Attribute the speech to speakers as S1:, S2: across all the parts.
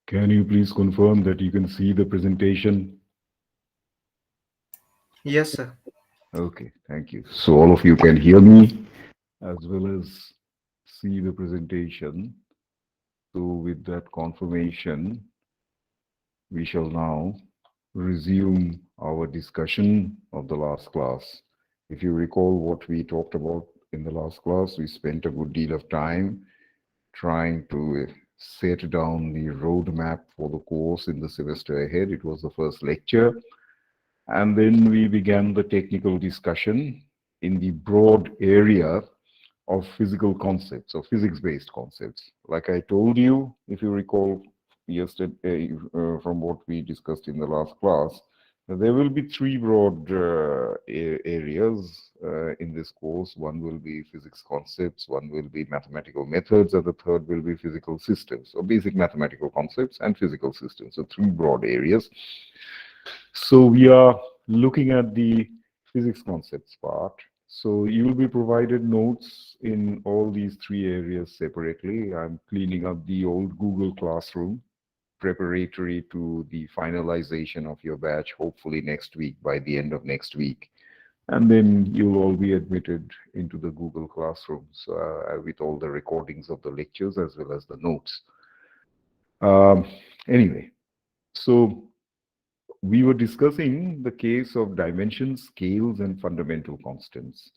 S1: Can you please confirm that you can see the presentation?
S2: Yes, sir.
S1: Okay, thank you. So all of you can hear me as well as see the presentation. So with that confirmation, we shall now resume our discussion of the last class. If you recall what we talked about in the last class, we spent a good deal of time trying to set down the roadmap for the course in the semester ahead. It was the first lecture. And then we began the technical discussion in the broad area of physical concepts or physics-based concepts. Like I told you, if you recall yesterday from what we discussed in the last class, there will be three broad areas in this course. One will be physics concepts, one will be mathematical methods, and the third will be physical systems, or basic mathematical concepts and physical systems. So three broad areas. So we are looking at the physics concepts part. So you will be provided notes in all these three areas separately. I'm cleaning up the old Google Classroom preparatory to the finalization of your batch, hopefully next week, by the end of next week. And then you'll all be admitted into the Google Classrooms with all the recordings of the lectures as well as the notes. Anyway, so we were discussing the case of dimensions, scales, and fundamental constants.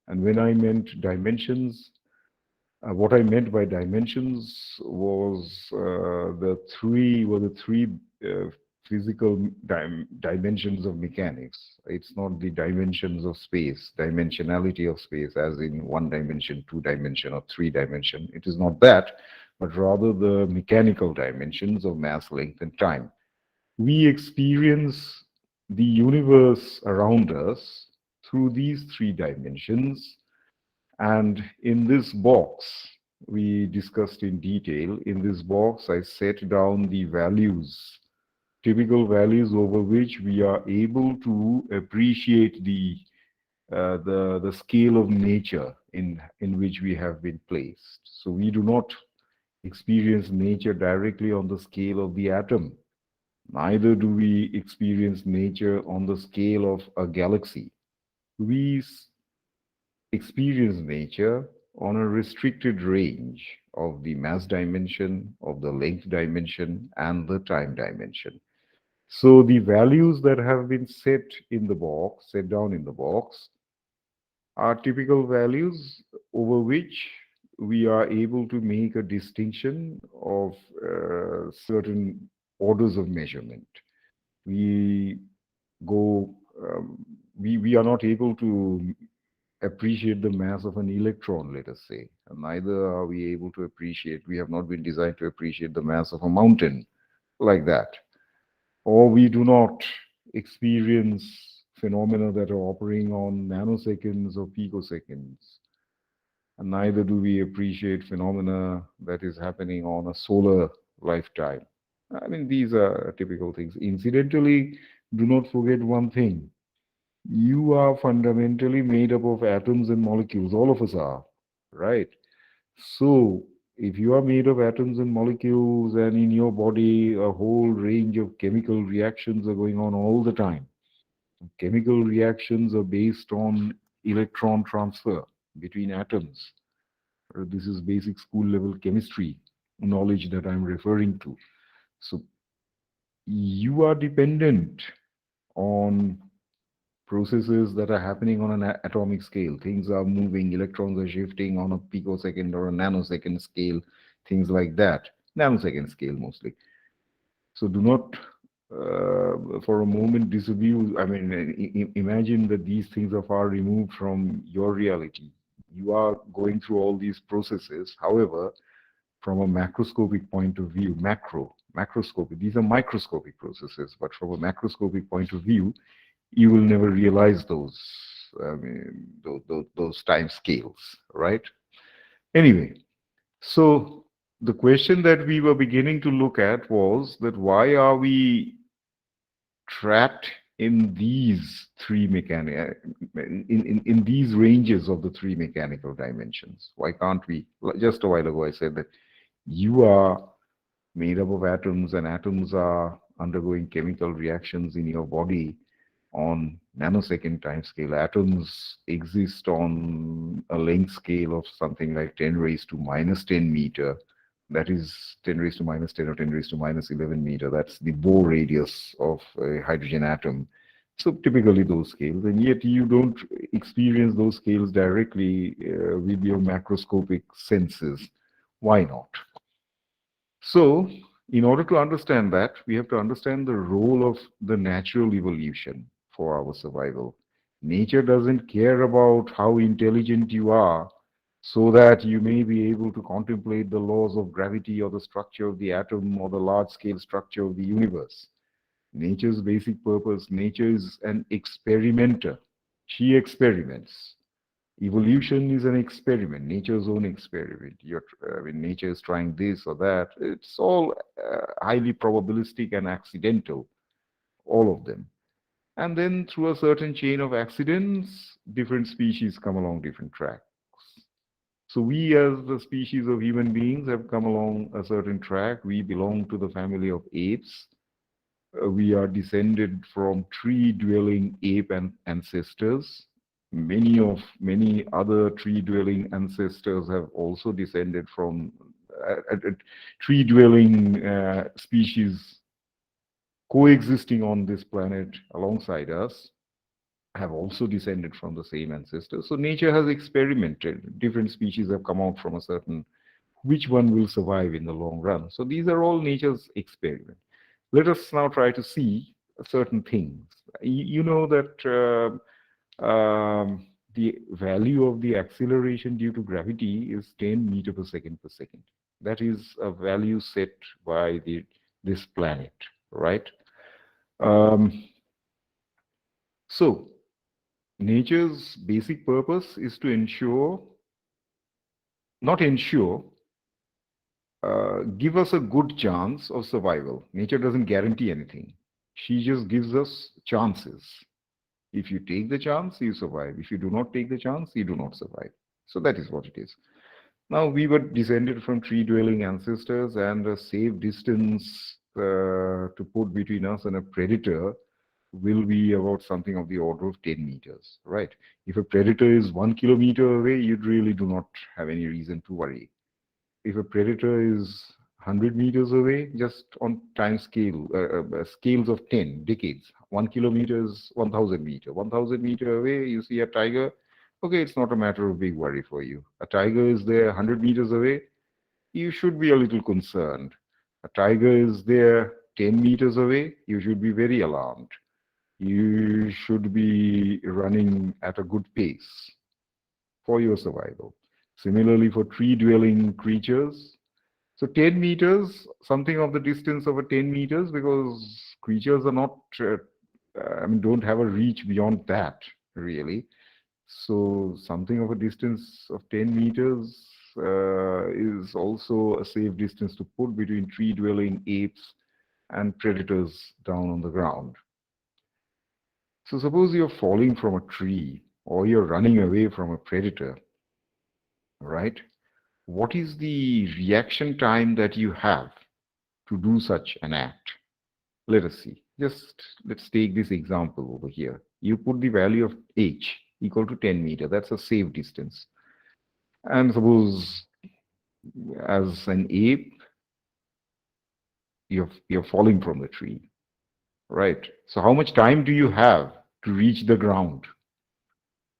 S1: And when I meant dimensions, what I meant by dimensions was the three physical dimensions of mechanics. It's not the dimensions of space, dimensionality of space, as in one dimension, two dimension, or three dimension. It is not that, but rather the mechanical dimensions of mass, length, and time. We experience the universe around us through these three dimensions. And in this box, we discussed in detail, in this box, I set down the values, typical values over which we are able to appreciate the scale of nature in which we have been placed. So we do not experience nature directly on the scale of the atom. Neither do we experience nature on the scale of a galaxy. We experience nature on a restricted range of the mass dimension, of the length dimension, and the time dimension. So the values that have been set in the box, set down in the box, are typical values over which we are able to make a distinction of certain orders of measurement. We go, we are not able to appreciate the mass of an electron, let us say, and neither are we able to appreciate, we have not been designed to appreciate the mass of a mountain like that. Or we do not experience phenomena that are operating on nanoseconds or picoseconds. And neither do we appreciate phenomena that is happening on a solar lifetime. I mean, these are typical things. Incidentally, do not forget one thing. You are fundamentally made up of atoms and molecules. All of us are, right? So, if you are made of atoms and molecules, and in your body, a whole range of chemical reactions are going on all the time. Chemical reactions are based on electron transfer between atoms. This is basic school level chemistry knowledge that I'm referring to. So, you are dependent on processes that are happening on an atomic scale. Things are moving, electrons are shifting on a picosecond or a nanosecond scale, things like that. Nanosecond scale mostly. So do not for a moment disabuse. I mean, imagine that these things are far removed from your reality. You are going through all these processes. However, from a macroscopic point of view, macroscopic, these are microscopic processes, but from a macroscopic point of view, you will never realize those, I mean, those time scales, right? Anyway, so the question that we were beginning to look at was that why are we trapped in these three in these ranges of the three mechanical dimensions? Why can't we? Just a while ago, I said that you are made up of atoms, and atoms are undergoing chemical reactions in your body on nanosecond time scale. Atoms exist on a length scale of something like 10 raised to minus 10 meter. That is 10 raised to minus 10 or 10 raised to minus 11 meter. That's the Bohr radius of a hydrogen atom. So typically those scales, and yet you don't experience those scales directly with your macroscopic senses. Why not? So, in order to understand that, we have to understand the role of the natural evolution for our survival. Nature doesn't care about how intelligent you are so that you may be able to contemplate the laws of gravity or the structure of the atom or the large scale structure of the universe. Nature's basic purpose, nature is an experimenter. She experiments. Evolution is an experiment, nature's own experiment. When nature is trying this or that, it's all highly probabilistic and accidental, all of them. And then through a certain chain of accidents, different species come along different tracks. So we as the species of human beings have come along a certain track. We belong to the family of apes. We are descended from tree-dwelling ape ancestors. Many other tree-dwelling ancestors have also descended from tree-dwelling species coexisting on this planet alongside us have also descended from the same ancestors. So nature has experimented. Different species have come out from a certain, which one will survive in the long run. So these are all nature's experiments. Let us now try to see certain things. You know that the value of the acceleration due to gravity is 10 meter per second per second. That is a value set by this planet, right? Um, so nature's basic purpose is to ensure, not ensure, give us a good chance of survival. Nature doesn't guarantee anything. She just gives us chances. If you take the chance, you survive. If you do not take the chance, you do not survive. So that is what it is. Now, we were descended from tree-dwelling ancestors, and a safe distance to put between us and a predator will be about something of the order of 10 meters, right? If a predator is 1 kilometer away, you really do not have any reason to worry. If a predator is 100 meters away, just on time scale, scales of 10 decades, 1 kilometer is 1,000 meter. 1,000 meter away, you see a tiger. Okay, it's not a matter of big worry for you. A tiger is there 100 meters away, you should be a little concerned. A tiger is there 10 meters away, you should be very alarmed. You should be running at a good pace for your survival. Similarly, for tree-dwelling creatures, so 10 meters, something of the distance of a 10 meters, because creatures are not, don't have a reach beyond that, really. So something of a distance of 10 meters is also a safe distance to put between tree-dwelling apes and predators down on the ground. So suppose you're falling from a tree or you're running away from a predator, right? What is the reaction time that you have to do such an act? Let us see. Let's take this example over here. You put the value of h equal to 10 meter. That's a safe distance. And suppose as an ape, you're falling from the tree, right? So how much time do you have to reach the ground?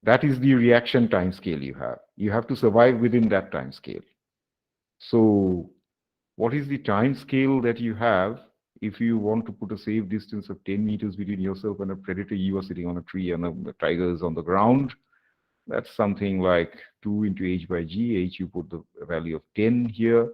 S1: That is the reaction time scale you have. You have to survive within that time scale. So what is the time scale that you have if you want to put a safe distance of 10 meters between yourself and a predator? You are sitting on a tree and a tiger is on the ground. That's something like 2 into h by g. H, you put the value of 10 here.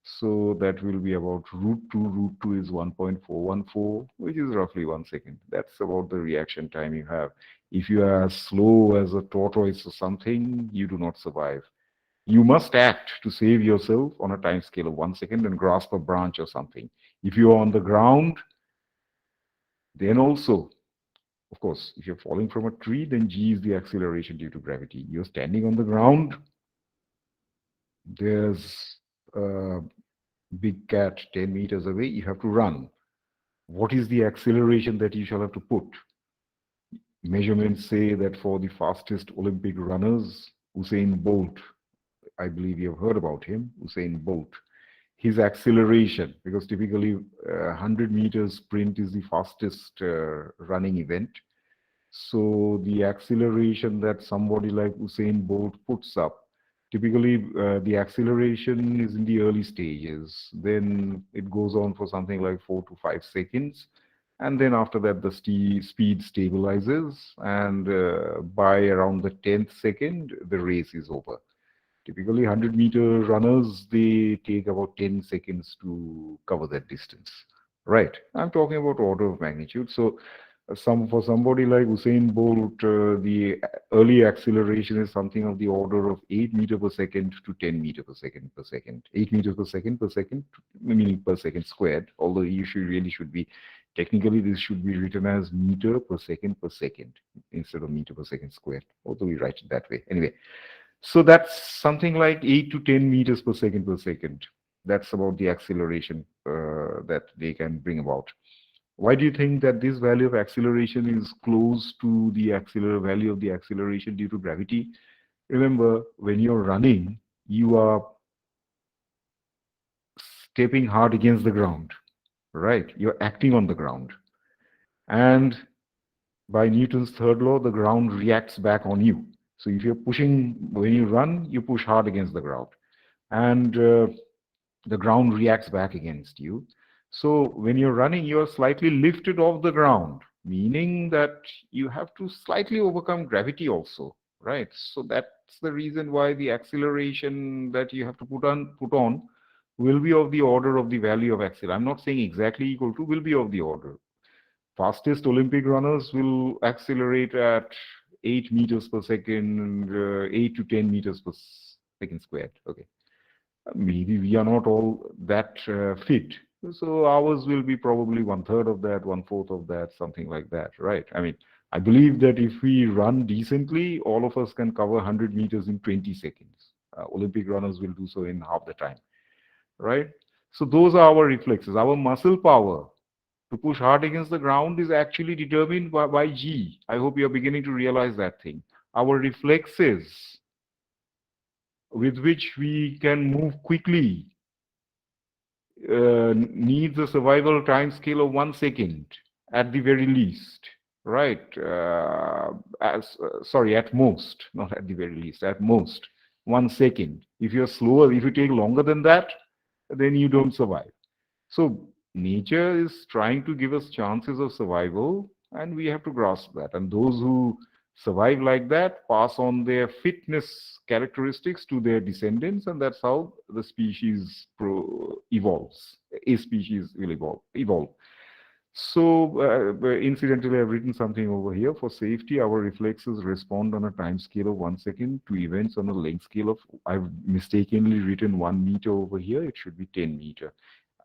S1: So that will be about root 2. Root 2 is 1.414, which is roughly 1 second. That's about the reaction time you have. If you are as slow as a tortoise or something, you do not survive. You must act to save yourself on a time scale of 1 second and grasp a branch or something. If you are on the ground, then also, of course, if you're falling from a tree, then g is the acceleration due to gravity. You're standing on the ground, there's big cat 10 meters away, you have to run. What is the acceleration that you shall have to put? Measurements say that for the fastest Olympic runners, Usain Bolt, I believe you have heard about him, Usain Bolt, his acceleration, because typically 100 meters sprint is the fastest running event. So the acceleration that somebody like Usain Bolt puts up, typically the acceleration is in the early stages. Then it goes on for something like 4 to 5 seconds. And then after that, the speed stabilizes. And by around the 10th second, the race is over. Typically, 100-meter runners, they take about 10 seconds to cover that distance. Right. I'm talking about order of magnitude. So for somebody like Usain Bolt, the early acceleration is something of the order of 8 meter per second to 10 meter per second per second. 8 meters per second, meaning per second squared, although you should be, technically this should be written as meter per second instead of meter per second squared, although we write it that way. Anyway, so that's something like 8 to 10 meters per second per second. That's about the acceleration that they can bring about. Why do you think that this value of acceleration is close to the value of the acceleration due to gravity? Remember, when you're running, you are stepping hard against the ground, right? You're acting on the ground. And by Newton's third law, the ground reacts back on you. So if you're pushing, when you run, you push hard against the ground. And the ground reacts back against you. So when you're running, you're slightly lifted off the ground, meaning that you have to slightly overcome gravity also, right? So that's the reason why the acceleration that you have to put on will be of the order of the value of acceleration. I'm not saying exactly equal to, will be of the order. Fastest Olympic runners will accelerate at 8 meters per second, 8 to 10 meters per second squared. Okay. Maybe we are not all that fit. So ours will be probably 1/3 of that, 1/4 of that, something like that, right? I mean, I believe that if we run decently, all of us can cover 100 meters in 20 seconds. Olympic runners will do so in half the time, right? So those are our reflexes. Our muscle power to push hard against the ground is actually determined by G. I hope you're beginning to realize that thing. Our reflexes with which we can move quickly needs a survival time scale of 1 second at the very least, right? Sorry, at most, not at the very least, at most 1 second. If you're slower, if you take longer than that, then you don't survive. So nature is trying to give us chances of survival, and we have to grasp that. And those who survive like that pass on their fitness characteristics to their descendants, and that's how the species evolves. A species will evolve. So, incidentally, I've written something over here. For safety, our reflexes respond on a time scale of 1 second to events on a length scale of, I've mistakenly written 1 meter over here. It should be 10 meter.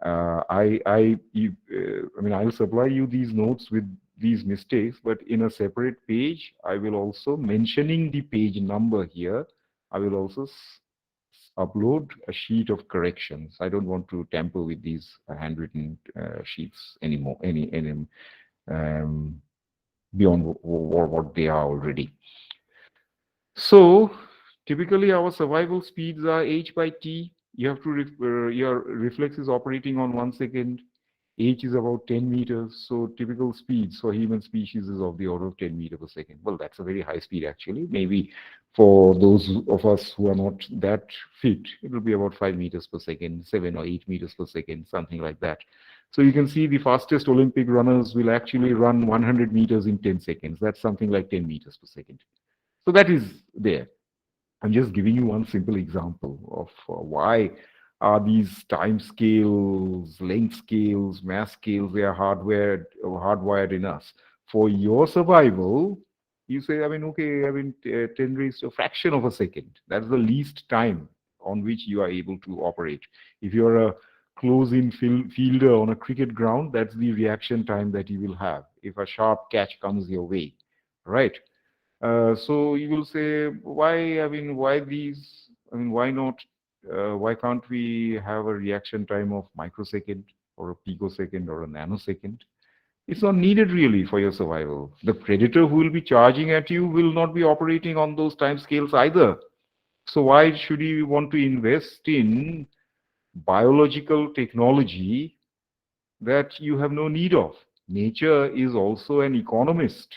S1: I mean, I'll supply you these notes with these mistakes, but in a separate page, I will also, mentioning the page number here, I will also upload a sheet of corrections. I don't want to tamper with these handwritten sheets anymore, um, beyond what they are already. So typically our survival speeds are h by t. You have to, your reflex is operating on 1 second. H is about 10 meters. So typical speeds for human species is of the order of 10 meters per second. Well, that's a very high speed actually. Maybe for those of us who are not that fit, it will be about 5 meters per second, 7 or 8 meters per second, something like that. So you can see the fastest Olympic runners will actually run 100 meters in 10 seconds. That's something like 10 meters per second. So that is there. I'm just giving you one simple example of why are these time scales, length scales, mass scales, they are hardwired in us. For your survival, you say, I mean, okay, I mean, 10 raised to a fraction of a second. That's the least time on which you are able to operate. If you're a close-in fielder on a cricket ground, that's the reaction time that you will have if a sharp catch comes your way, right? So you will say, why, I mean, why these, I mean, why not Why can't we have a reaction time of microsecond or a picosecond or a nanosecond? It's not needed really for your survival. The predator who will be charging at you will not be operating on those time scales either. So why should you want to invest in biological technology that you have no need of? Nature is also an economist.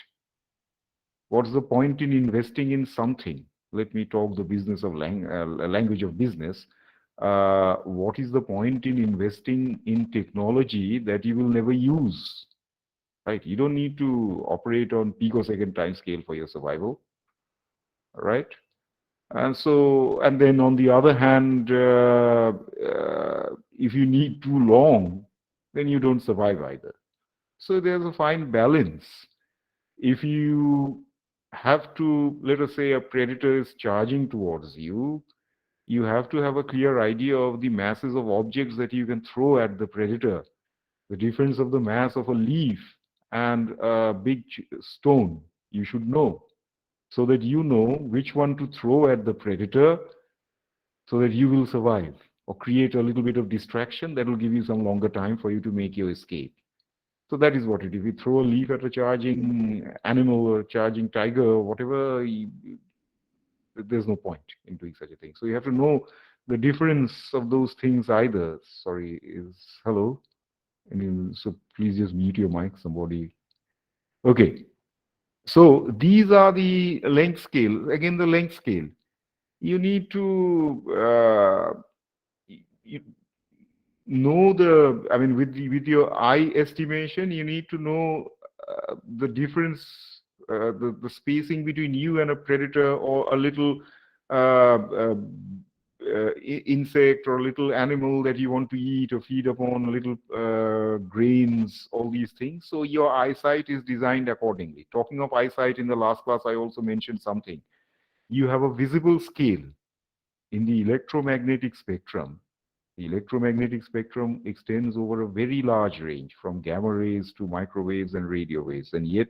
S1: What's the point in investing in something? Let me talk the business of language of business. What is the point in investing in technology that you will never use? Right? You don't need to operate on picosecond time scale for your survival, right? And so, and then on the other hand, if you need too long, then you don't survive either. So there's a fine balance. If you have to, let us say a predator is charging towards you, you have to have a clear idea of the masses of objects that you can throw at the predator, the difference of the mass of a leaf and a big stone. You should know so that you know which one to throw at the predator so that you will survive, or create a little bit of distraction that will give you some longer time for you to make your escape. So that is what it is. If you throw a leaf at a charging animal or charging tiger or whatever, there's no point in doing such a thing. So you have to know the difference of those things either. Sorry, is hello? So please just mute your mic, somebody. Okay. So these are the length scale. Again, the length scale. You need to you know I mean, with your eye estimation, you need to know the difference, the spacing between you and a predator or a little uh, uh, insect or a little animal that you want to eat or feed upon, little grains, all these things. So your eyesight is designed accordingly. Talking of eyesight, in the last class, I also mentioned something. You have a visible scale in the electromagnetic spectrum. The electromagnetic spectrum extends over a very large range, from gamma rays to microwaves and radio waves, and yet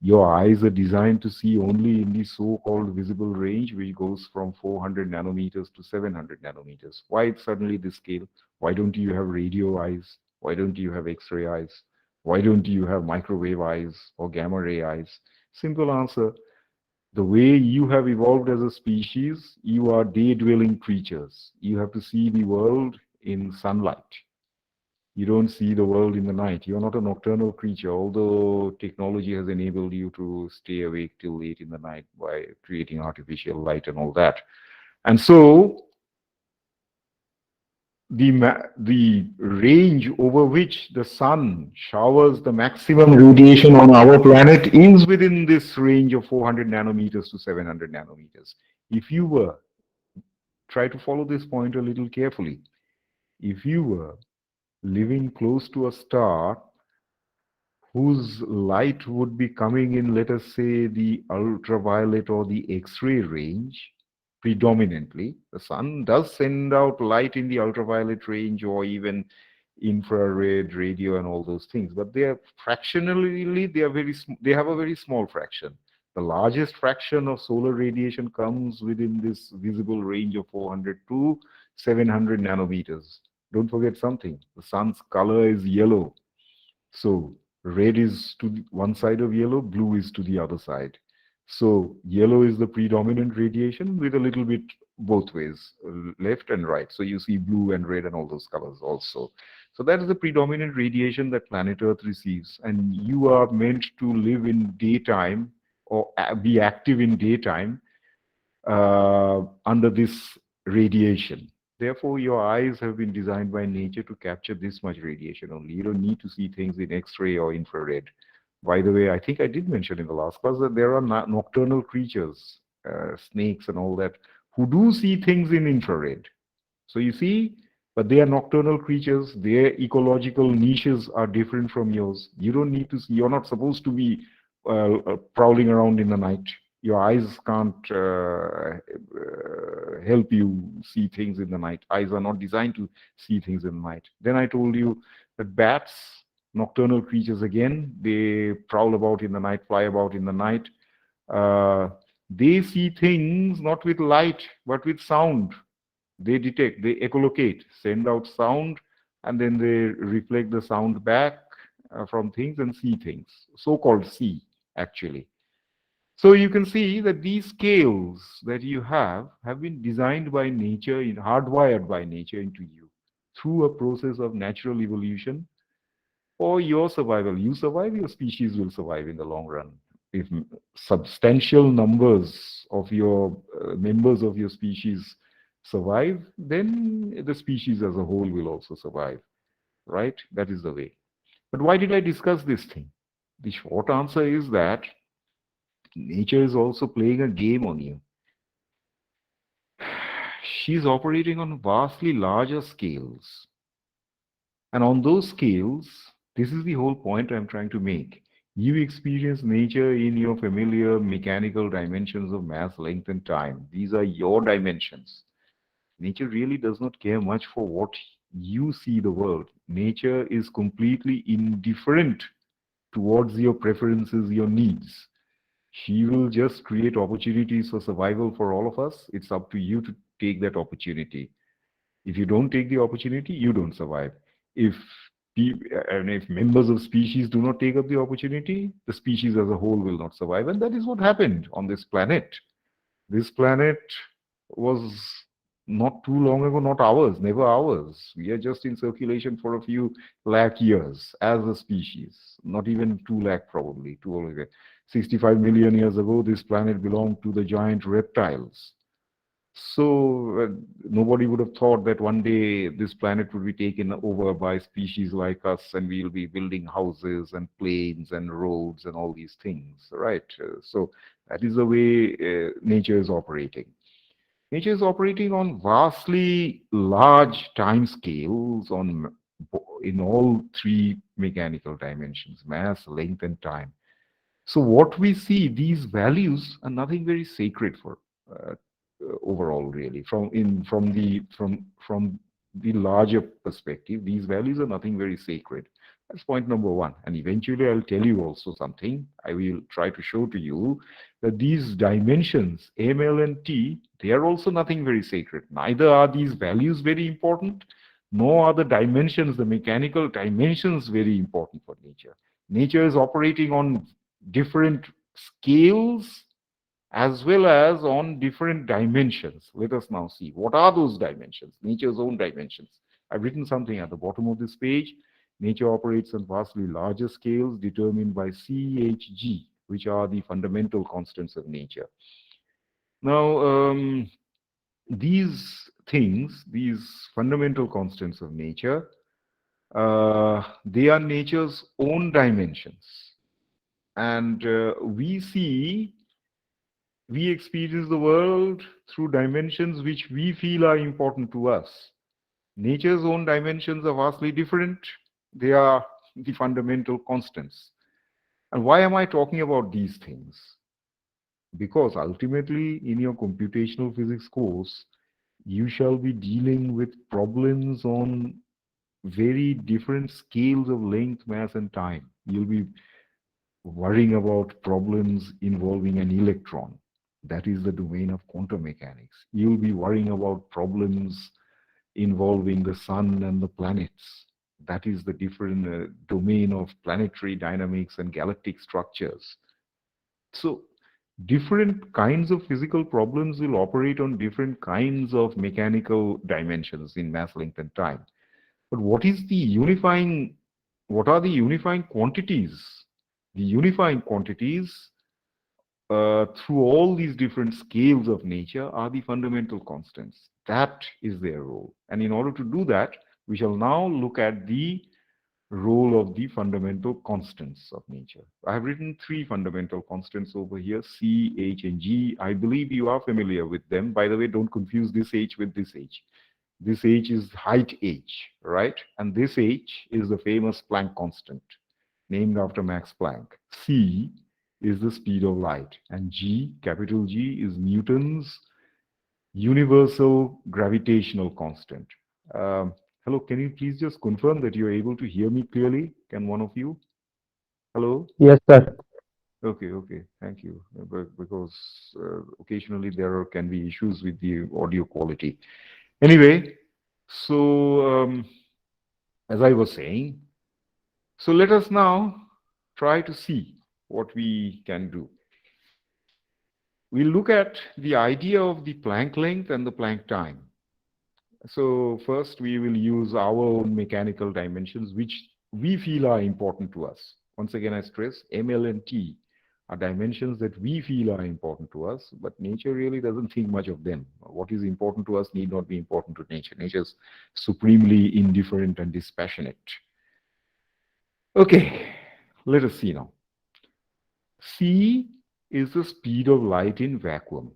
S1: your eyes are designed to see only in the so-called visible range, which goes from 400 nanometers to 700 nanometers. Why suddenly this scale? Why don't you have radio eyes? Why don't you have X-ray eyes? Why don't you have microwave eyes or gamma ray eyes? Simple answer: the way you have evolved as a species, you are day-dwelling creatures. You have to see the world in sunlight. You don't see the world in the night. You're not a nocturnal creature, although technology has enabled you to stay awake till late in the night by creating artificial light and all that. And so the range over which the sun showers the maximum radiation on our planet is within this range of 400 nanometers to 700 nanometers. If you were, try to follow this point a little carefully. If you were living close to a star whose light would be coming in, let us say, the ultraviolet or the X-ray range, predominantly. The sun does send out light in the ultraviolet range or even infrared, radio, and all those things, but they are fractionally, they have a very small fraction. The largest fraction of solar radiation comes within this visible range of 400 to 700 nanometers. Don't forget something: the sun's color is yellow. So red is to one side of yellow, blue is to the other side. So yellow is the predominant radiation with a little bit both ways, left and right. So you see blue and red and all those colors also. So that is the predominant radiation that planet Earth receives. And you are meant to live in daytime or be active in daytime under this radiation. Therefore, your eyes have been designed by nature to capture this much radiation only. You don't need to see things in X-ray or infrared. By the way, I think I did mention in the last class that there are nocturnal creatures, snakes and all that, who do see things in infrared. So you see, but they are nocturnal creatures. Their ecological niches are different from yours. You don't need to see. You're not supposed to be prowling around in the night. Your eyes can't help you see things in the night. Eyes are not designed to see things in the night. Then I told you that bats, nocturnal creatures again, they prowl about in the night, fly about in the night. They see things not with light, but with sound. They detect, they echolocate, send out sound, and then they reflect the sound back from things and see things, so-called see, actually. So you can see that these scales that you have been designed by nature, hardwired by nature into you through a process of natural evolution for your survival. You survive, your species will survive in the long run. If substantial numbers of your members of your species survive, then the species as a whole will also survive, right? That is the way. But why did I discuss this thing? The short answer is that nature is also playing a game on you. She's operating on vastly larger scales. And on those scales, this is the whole point I'm trying to make. You experience nature in your familiar mechanical dimensions of mass, length, and time. These are your dimensions. Nature really does not care much for what you see the world. Nature is completely indifferent towards your preferences, your needs. She will just create opportunities for survival for all of us. It's up to you to take that opportunity. If you don't take the opportunity, you don't survive. If and if members of species do not take up the opportunity, the species as a whole will not survive. And that is what happened on this planet. This planet was not too long ago, not ours, never ours. We are just in circulation for a few lakh years as a species, not even 2 lakh probably, 65 million years ago, this planet belonged to the giant reptiles. So nobody would have thought that one day this planet would be taken over by species like us, and we'll be building houses and planes and roads and all these things, right? So that is the way nature is operating. Nature is operating on vastly large time scales in all three mechanical dimensions: mass, length, and time. So what we see, these values are nothing very sacred for overall, really. From the larger perspective, these values are nothing very sacred. That's point number one. And eventually, I'll tell you also something. I will try to show to you that these dimensions, M, L, and T, they are also nothing very sacred. Neither are these values very important, nor are the dimensions, the mechanical dimensions, very important for nature. Nature is operating on different scales as well as on different dimensions. Let us now see what are those dimensions, nature's own dimensions. I've written something at the bottom of this page. Nature operates on vastly larger scales determined by CHG, which are the fundamental constants of nature. Now, these things, these fundamental constants of nature, they are nature's own dimensions. And we experience the world through dimensions which we feel are important to us. Nature's own dimensions are vastly different. They are the fundamental constants. And why am I talking about these things? Because ultimately, in your computational physics course, you shall be dealing with problems on very different scales of length, mass, and time. You'll be worrying about problems involving an electron. That is the domain of quantum mechanics. You'll be worrying about problems involving the sun and the planets. That is the different domain of planetary dynamics and galactic structures. So different kinds of physical problems will operate on different kinds of mechanical dimensions in mass, length, and time. But what are the unifying quantities? The unifying quantities through all these different scales of nature are the fundamental constants. That is their role. And in order to do that, we shall now look at the role of the fundamental constants of nature. I have written three fundamental constants over here, C, H, and G. I believe you are familiar with them. By the way, don't confuse this H with this H. This H is height H, right? And this H is the famous Planck constant, named after Max Planck. C is the speed of light, and G, capital G, is Newton's universal gravitational constant. Hello, can you please just confirm that you're able to hear me clearly? Can one of you? Hello?
S2: Yes, sir.
S1: Okay, okay, thank you. Because occasionally there can be issues with the audio quality. Anyway, so as I was saying, so let us now try to see what we can do. We'll look at the idea of the Planck length and the Planck time. So first we will use our own mechanical dimensions, which we feel are important to us. Once again, I stress ML and T are dimensions that we feel are important to us, but nature really doesn't think much of them. What is important to us need not be important to nature. Nature is supremely indifferent and dispassionate. Okay, let us see now. C is the speed of light in vacuum.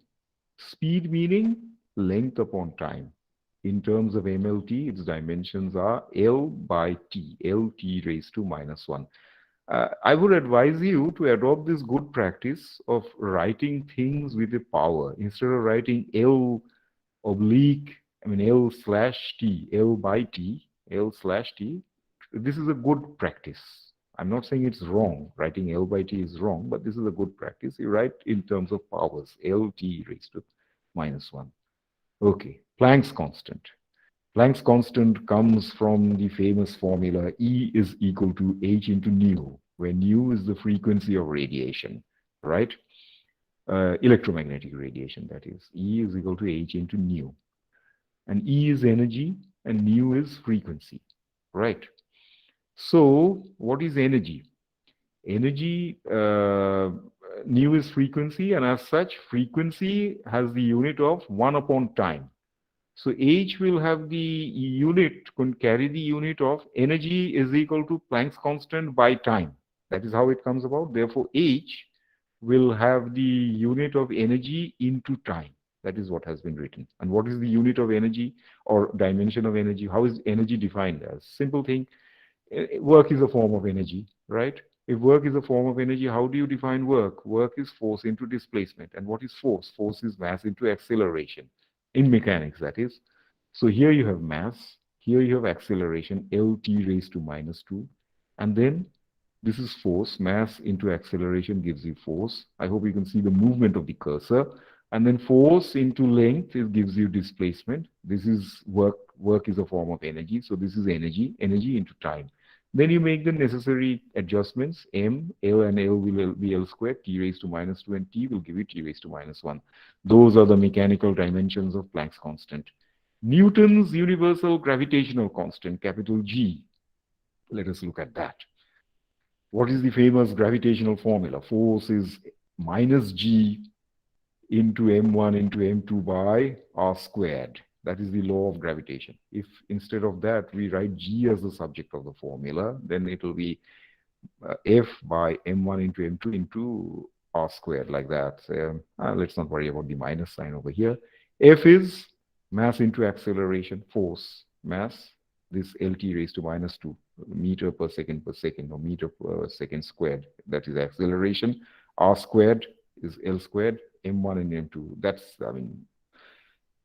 S1: Speed meaning length upon time. In terms of MLT, its dimensions are L by T, LT raised to -1. I would advise you to adopt this good practice of writing things with a power. Instead of writing L oblique, L slash T, L by T, L slash T, this is a good practice. I'm not saying it's wrong. Writing L by T is wrong, but this is a good practice. You write in terms of powers, LT raised to -1. Okay, Planck's constant. Planck's constant comes from the famous formula E is equal to h into nu, where nu is the frequency of radiation, right? Electromagnetic radiation, that is. E is equal to h into nu. And E is energy and nu is frequency, right? So what is energy? Energy, nu is frequency, and as such, frequency has the unit of 1 upon time. So H will have the unit, can carry the unit of energy is equal to Planck's constant by time. That is how it comes about. Therefore, H will have the unit of energy into time. That is what has been written. And what is the unit of energy or dimension of energy? How is energy defined as? Simple thing. Work is a form of energy, right? If work is a form of energy, how do you define work? Work is force into displacement. And what is force? Force is mass into acceleration. In mechanics, that is. So here you have mass, here you have acceleration, LT raised to -2. And then this is force, mass into acceleration gives you force. I hope you can see the movement of the cursor. And then force into length, it gives you displacement. This is work. Work is a form of energy. So this is energy, energy into time. Then you make the necessary adjustments. M, L, and L will be L squared, T raised to -2, and T will give you T raised to -1. Those are the mechanical dimensions of Planck's constant. Newton's universal gravitational constant, capital G. Let us look at that. What is the famous gravitational formula? Force is minus G into M1 into M2 by R squared. That is the law of gravitation. If instead of that we write G as the subject of the formula, then it will be F by M1 into M2 into R squared, like that. Let's not worry about the minus sign over here. F is mass into acceleration, force, mass, this LT raised to -2, meter per second, or meter per second squared. That is acceleration. R squared is L squared, M1 and M2. That's,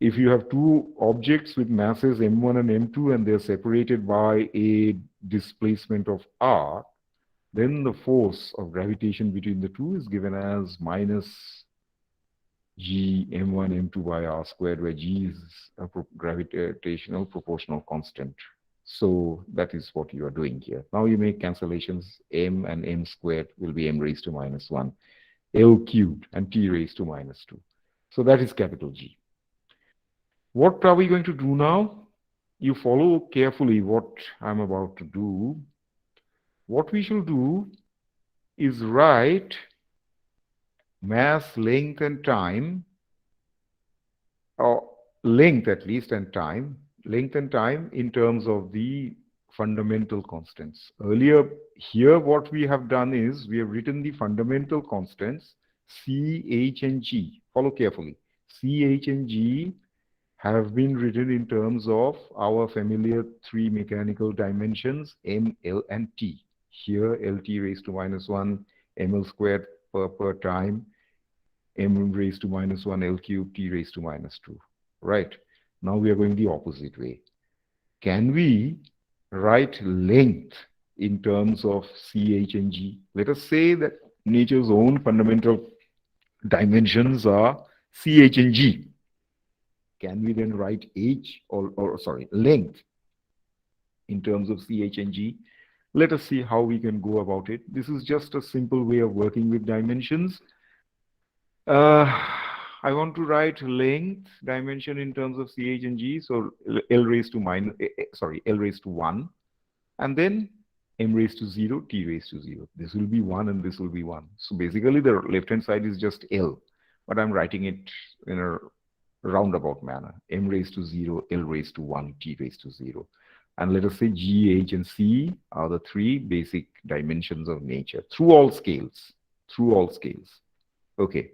S1: if you have two objects with masses M1 and M2 and they're separated by a displacement of R, then the force of gravitation between the two is given as minus G M1 M2 by R squared, where G is a gravitational proportional constant. So that is what you are doing here. Now you make cancellations. M and M squared will be M raised to -1. L cubed and T raised to -2. So that is capital G. What are we going to do now? You follow carefully what I'm about to do. What we shall do is write mass, length, and time, or length at least and time, in terms of the fundamental constants. Earlier, here what we have done is we have written the fundamental constants C, H, and G. Follow carefully. C, H, and G have been written in terms of our familiar three mechanical dimensions, M, L, and T. Here, LT raised to -1, ML squared per time, M raised to -1, L cubed, T raised to -2. Right. Now we are going the opposite way. Can we write length in terms of C, H, and G? Let us say that nature's own fundamental dimensions are C, H, and G. can we then write h or sorry, length in terms of ch and g? Let us see how we can go about it. This is just a simple way of working with dimensions. I want to write length dimension in terms of ch and g, so l raised to l raised to 1, and then m raised to 0, t raised to 0. This will be 1 and this will be 1. So basically the left hand side is just l, but I'm writing it in a roundabout manner. M raised to 0, l raised to 1, t raised to 0. And let us say g, h, and c are the three basic dimensions of nature through all scales. Through all scales. Okay.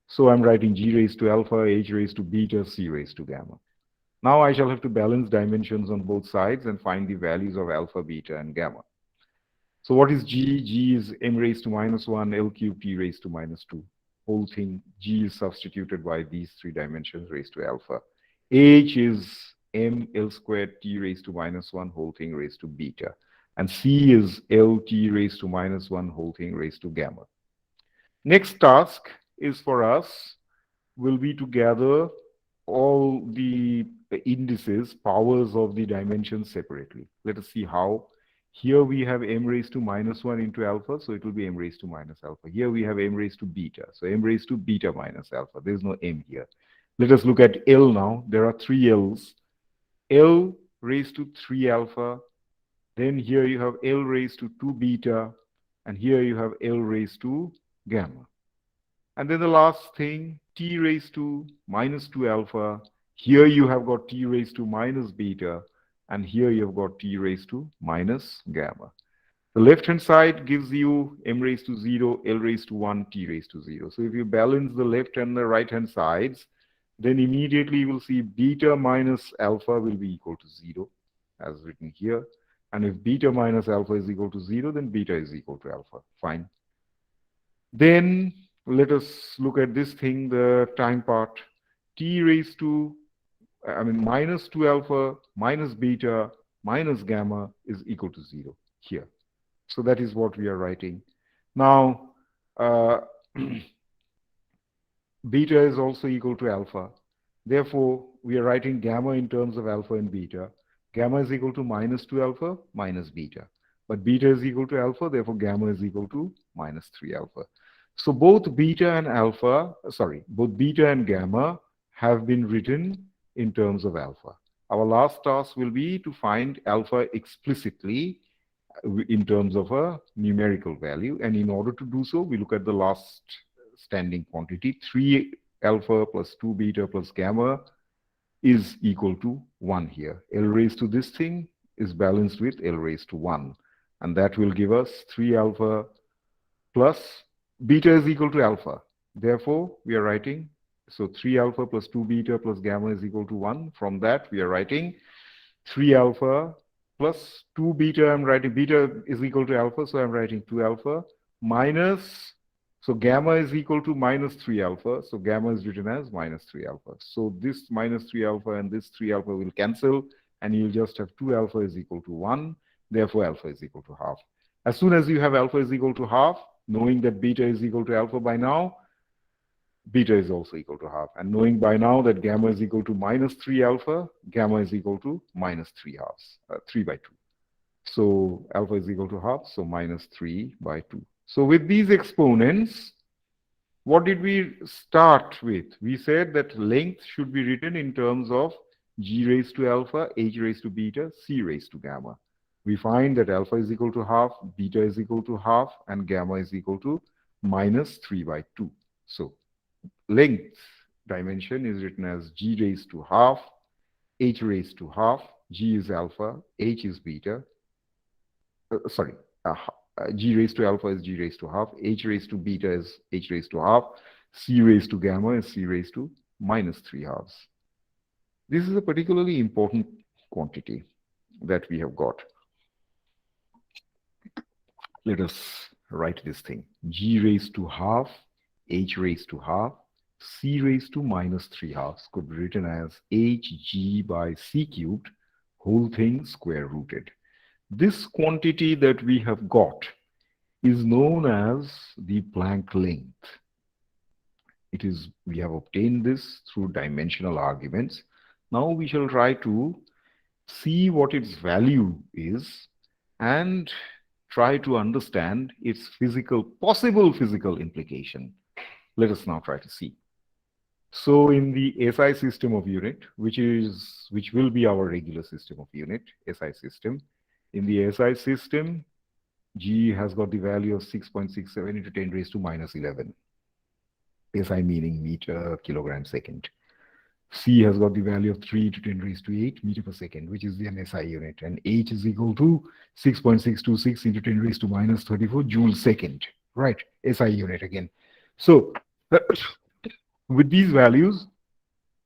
S1: So I'm writing g raised to alpha, h raised to beta, c raised to gamma. Now I shall have to balance dimensions on both sides and find the values of alpha, beta, and gamma. So what is g? G is m raised to minus 1, l cubed, t raised to minus 2. Whole thing, g is substituted by these three dimensions raised to alpha. H is m l squared t raised to minus 1, whole thing raised to beta. And c is l t raised to minus 1, whole thing raised to gamma. Next task is for us will be to gather all the indices, powers of the dimensions separately. Let us see how. Here we have m raised to minus 1 into alpha, so it will be m raised to minus alpha. Here we have m raised to beta, so m raised to beta minus alpha. There is no m here. Let us look at L now. There are three L's. L raised to 3 alpha. Then here you have L raised to 2 beta. And here you have L raised to gamma. And then the last thing, t raised to minus 2 alpha. Here you have got t raised to minus beta. And here you have got t raised to minus gamma. The left-hand side gives you m raised to 0, l raised to 1, t raised to 0. So if you balance the left and the right-hand sides, then immediately you will see beta minus alpha will be equal to 0, as written here. And if beta minus alpha is equal to 0, then beta is equal to alpha. Fine. Then let us look at this thing, the time part. T raised to, minus 2 alpha minus beta minus gamma is equal to 0 here. So that is what we are writing. Now, beta is also equal to alpha. Therefore, we are writing gamma in terms of alpha and beta. Gamma is equal to minus 2 alpha minus beta. But beta is equal to alpha, therefore gamma is equal to minus 3 alpha. So both beta and gamma have been written in terms of alpha. Our last task will be to find alpha explicitly in terms of a numerical value. And in order to do so, we look at the last standing quantity. 3 alpha plus 2 beta plus gamma is equal to 1 here. L raised to this thing is balanced with L raised to 1. And that will give us 3 alpha plus beta is equal to alpha. Therefore, we are writing, so 3 alpha plus 2 beta plus gamma is equal to 1. From that, we are writing 3 alpha plus 2 beta. I'm writing beta is equal to alpha, so I'm writing 2 alpha minus, so gamma is equal to minus 3 alpha. So gamma is written as minus 3 alpha. So this minus 3 alpha and this 3 alpha will cancel, and you'll just have 2 alpha is equal to 1. Therefore, alpha is equal to half. As soon as you have alpha is equal to half, knowing that beta is equal to alpha by now, beta is also equal to half. And knowing by now that gamma is equal to minus 3 alpha, gamma is equal to minus 3 halves, 3 by 2. So alpha is equal to half, so minus 3 by 2. So with these exponents, what did we start with? We said that length should be written in terms of g raised to alpha, h raised to beta, c raised to gamma. We find that alpha is equal to half, beta is equal to half, and gamma is equal to minus 3 by 2. So length dimension is written as g raised to half, h raised to half, g is alpha, h is beta. G raised to alpha is g raised to half, h raised to beta is h raised to half, c raised to gamma is c raised to minus 3 halves. This is a particularly important quantity that we have got. Let us write this thing. G raised to half, h raised to half, c raised to minus 3 halves could be written as hg by c cubed, whole thing square rooted. This quantity that we have got is known as the Planck length. We have obtained this through dimensional arguments. Now we shall try to see what its value is and try to understand its possible physical implication. Let us now try to see. So in the SI system of unit, which will be our regular system of unit, SI system, in the SI system, G has got the value of 6.67 into 10 raised to minus 11. SI meaning meter, kilogram, second. C has got the value of 3 to 10 raised to 8 meter per second, which is the SI unit. And H is equal to 6.626 into 10 raised to minus 34 joule second, right? SI unit again. So with these values,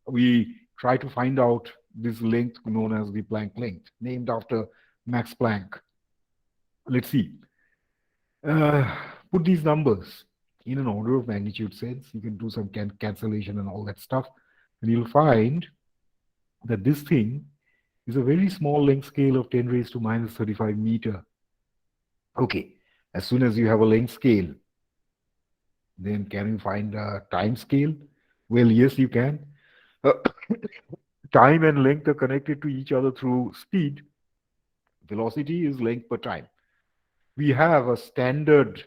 S1: we try to find out this length known as the Planck length, named after Max Planck. Let's see. Put these numbers in an order of magnitude sense. You can do some cancellation and all that stuff. And you'll find that this thing is a very small length scale of 10 raised to minus 35 meter. Okay, as soon as you have a length scale, then can you find a time scale? Well, yes, you can. Time and length are connected to each other through speed. Velocity is length per time. We have a standard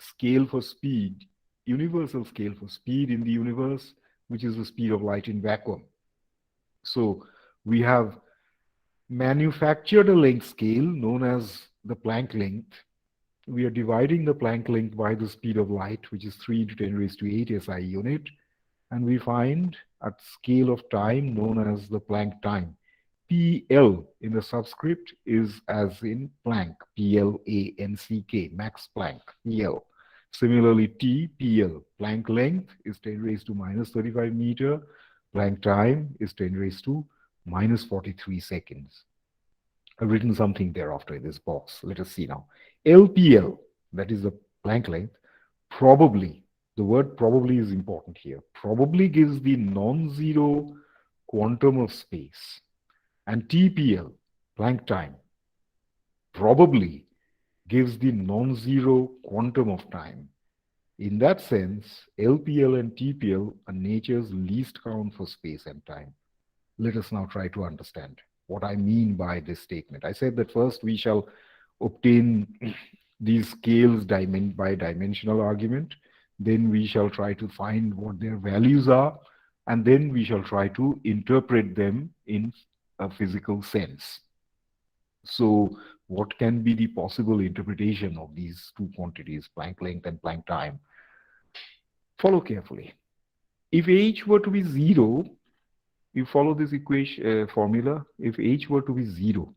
S1: scale for speed, universal scale for speed in the universe, which is the speed of light in vacuum. So we have manufactured a length scale known as the Planck length. We are dividing the Planck length by the speed of light, which is 3 to 10 raised to 8 SI unit. And we find a scale of time known as the Planck time. PL in the subscript is as in Planck, P-L-A-N-C-K, Max Planck, PL. Similarly, T, PL, Planck length is 10 raised to minus 35 meter. Planck time is 10 raised to minus 43 seconds. I've written something thereafter in this box. Let us see now. LPL, that is the Planck length, probably, the word probably is important here, probably gives the non-zero quantum of space. And TPL, Planck time, probably gives the non-zero quantum of time. In that sense, LPL and TPL are nature's least count for space and time. Let us now try to understand what I mean by this statement. I said that first we shall obtain these scales by dimensional argument. Then we shall try to find what their values are. And then we shall try to interpret them in a physical sense. So what can be the possible interpretation of these two quantities, Planck length and Planck time? Follow carefully. If H were to be 0, you follow this equation formula. If H were to be 0,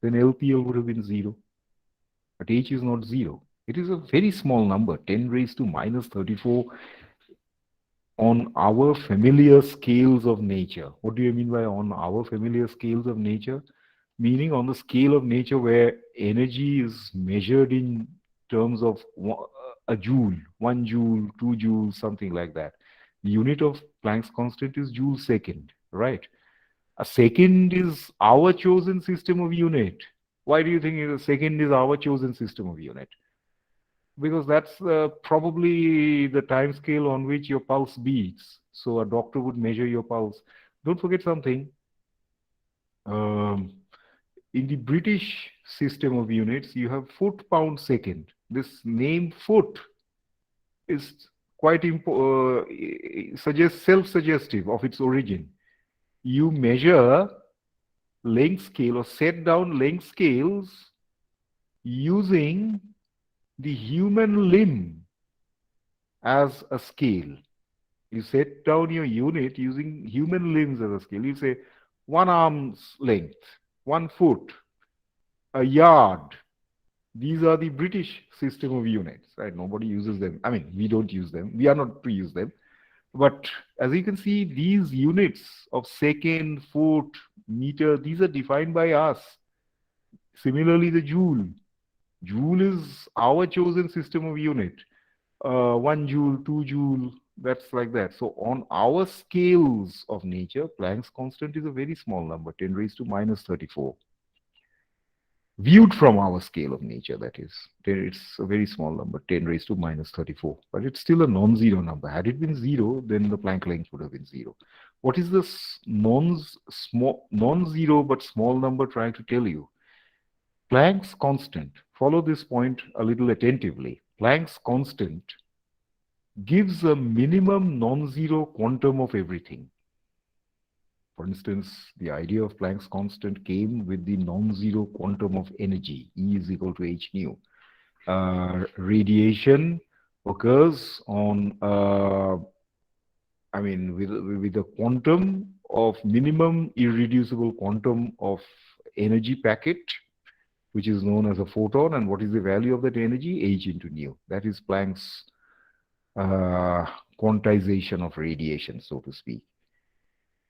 S1: then LPL would have been 0. But H is not 0. It is a very small number, 10 raised to minus 34 on our familiar scales of nature. What do you mean by on our familiar scales of nature? Meaning on the scale of nature where energy is measured in terms of a joule, 1 joule, 2 joules, something like that. The unit of Planck's constant is joule second, right? A second is our chosen system of unit. Why do you think a second is our chosen system of unit? Because that's probably the time scale on which your pulse beats. So a doctor would measure your pulse. Don't forget something. In the British system of units, you have foot pound second. This name foot is quite self-suggestive of its origin. You measure length scale or set down length scales using the human limb as a scale. You set down your unit using human limbs as a scale. You say 1 arm's length, 1 foot, a yard. These are the British system of units, right? Nobody uses them. I mean, we don't use them. We are not to use them. But as you can see, these units of second, foot, meter, these are defined by us. Similarly, the joule. Joule is our chosen system of unit. 1 joule, 2 joule, that's like that. So on our scales of nature, Planck's constant is a very small number, 10 raised to minus 34. Viewed from our scale of nature, that is. It's a very small number, 10 raised to minus 34. But it's still a non-zero number. Had it been zero, then the Planck length would have been zero. What is this non-zero but small number trying to tell you? Planck's constant, follow this point a little attentively. Planck's constant gives a minimum non-zero quantum of everything. For instance, the idea of Planck's constant came with the non-zero quantum of energy, E is equal to h nu. Radiation occurs on, with a quantum of minimum irreducible quantum of energy packet, which is known as a photon. And what is the value of that energy? H into nu. That is Planck's quantization of radiation, so to speak.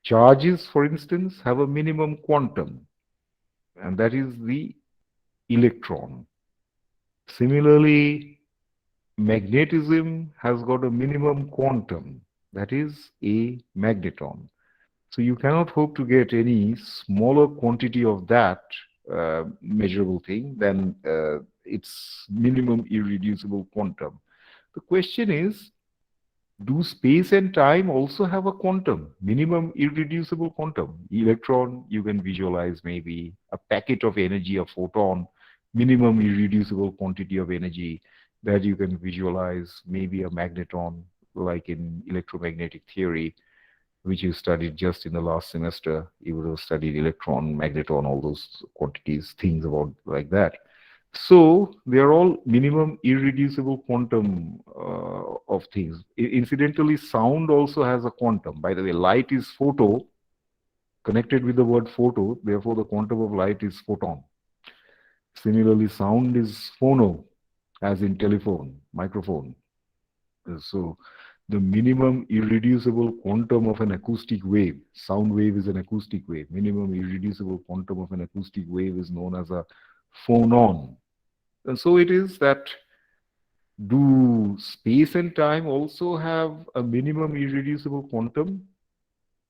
S1: Charges, for instance, have a minimum quantum, and that is the electron. Similarly, magnetism has got a minimum quantum, that is a magneton. So you cannot hope to get any smaller quantity of that measurable thing than its minimum irreducible quantum. The question is, do space and time also have a quantum, minimum irreducible quantum? Electron, you can visualize maybe a packet of energy, a photon, minimum irreducible quantity of energy that you can visualize, maybe a magneton, like in electromagnetic theory, which you studied just in the last semester. You would have studied electron, magneton, all those quantities, things about like that. So they are all minimum irreducible quantum of things. Incidentally, sound also has a quantum. By the way, light is photo, connected with the word photo. Therefore, the quantum of light is photon. Similarly, sound is phono, as in telephone, microphone. So the minimum irreducible quantum of an acoustic wave, sound wave is an acoustic wave. Minimum irreducible quantum of an acoustic wave is known as a phonon. And so it is that, do space and time also have a minimum irreducible quantum?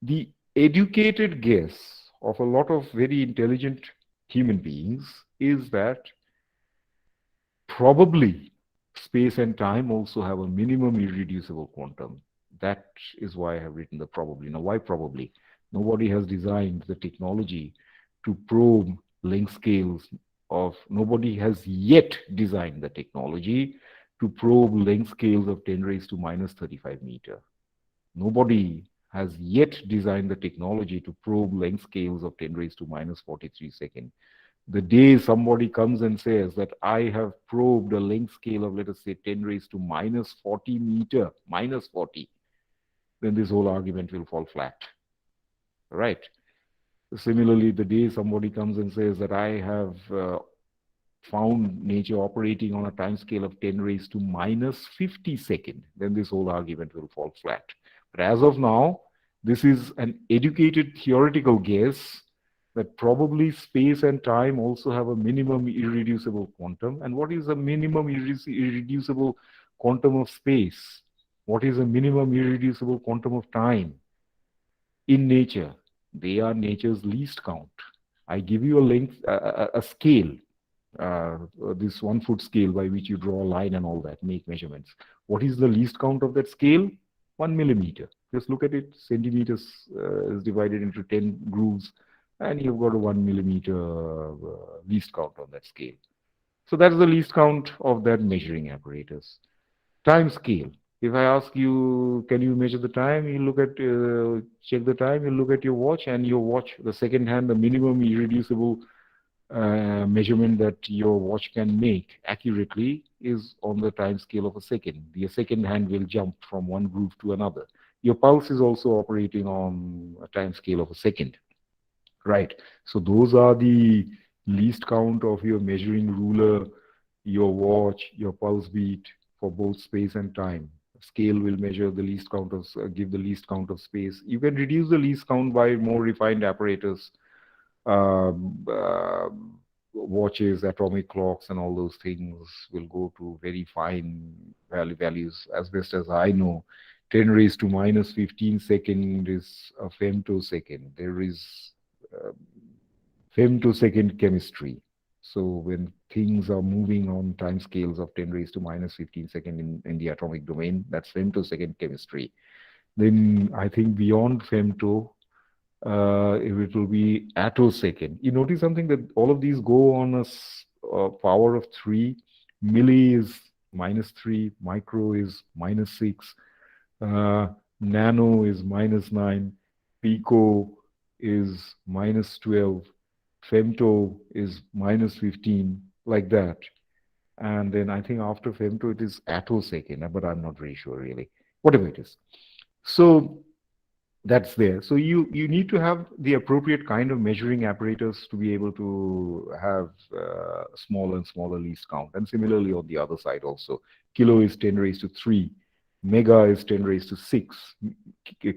S1: The educated guess of a lot of very intelligent human beings is that probably space and time also have a minimum irreducible quantum. That is why I have written the probably. Now, why probably? Nobody has designed the technology to probe length scales of, nobody has yet designed the technology to probe length scales of 10 raised to minus 35 meter. Nobody has yet designed the technology to probe length scales of 10 raised to minus 43 second. The day somebody comes and says that I have probed a length scale of, let us say, 10 raised to minus 40 meter, minus 40, then this whole argument will fall flat. Right? Similarly, the day somebody comes and says that I have found nature operating on a time scale of 10 raised to minus 50 second, then this whole argument will fall flat. But as of now, this is an educated theoretical guess that probably space and time also have a minimum irreducible quantum. And what is a minimum irreducible quantum of space? What is a minimum irreducible quantum of time? In nature, they are nature's least count. I give you a length, a scale, this 1 foot scale by which you draw a line and all that, make measurements. What is the least count of that scale? 1 millimeter. Just look at it. Centimeters is divided into 10 grooves, and you've got a 1 millimeter least count on that scale. So that's the least count of that measuring apparatus. Time scale. If I ask you, can you measure the time? You look at, check the time, you look at your watch, and your watch, the second hand, the minimum irreducible measurement that your watch can make accurately is on the time scale of a second. The second hand will jump from one groove to another. Your pulse is also operating on a time scale of a second. Right. So those are the least count of your measuring ruler, your watch, your pulse beat for both space and time. Scale will measure the least count of, give the least count of space. You can reduce the least count by more refined apparatus, watches, atomic clocks, and all those things will go to very fine values. As best as I know, 10 raised to minus 15 second is a femtosecond. There is femtosecond chemistry. So when things are moving on time scales of 10 raised to minus 15 second in the atomic domain, that's femtosecond chemistry. Then I think beyond femto, it will be attosecond. You notice something that all of these go on a power of 3. Milli is -3, micro is -6, uh, nano is -9, pico is -12, femto is -15, like that. And then I think after femto it is attosecond, but I'm not very sure really. Whatever it is. So that's there. So you need to have the appropriate kind of measuring apparatus to be able to have smaller and smaller least count. And similarly on the other side also, kilo is 10 raised to 3, mega is 10 raised to 6,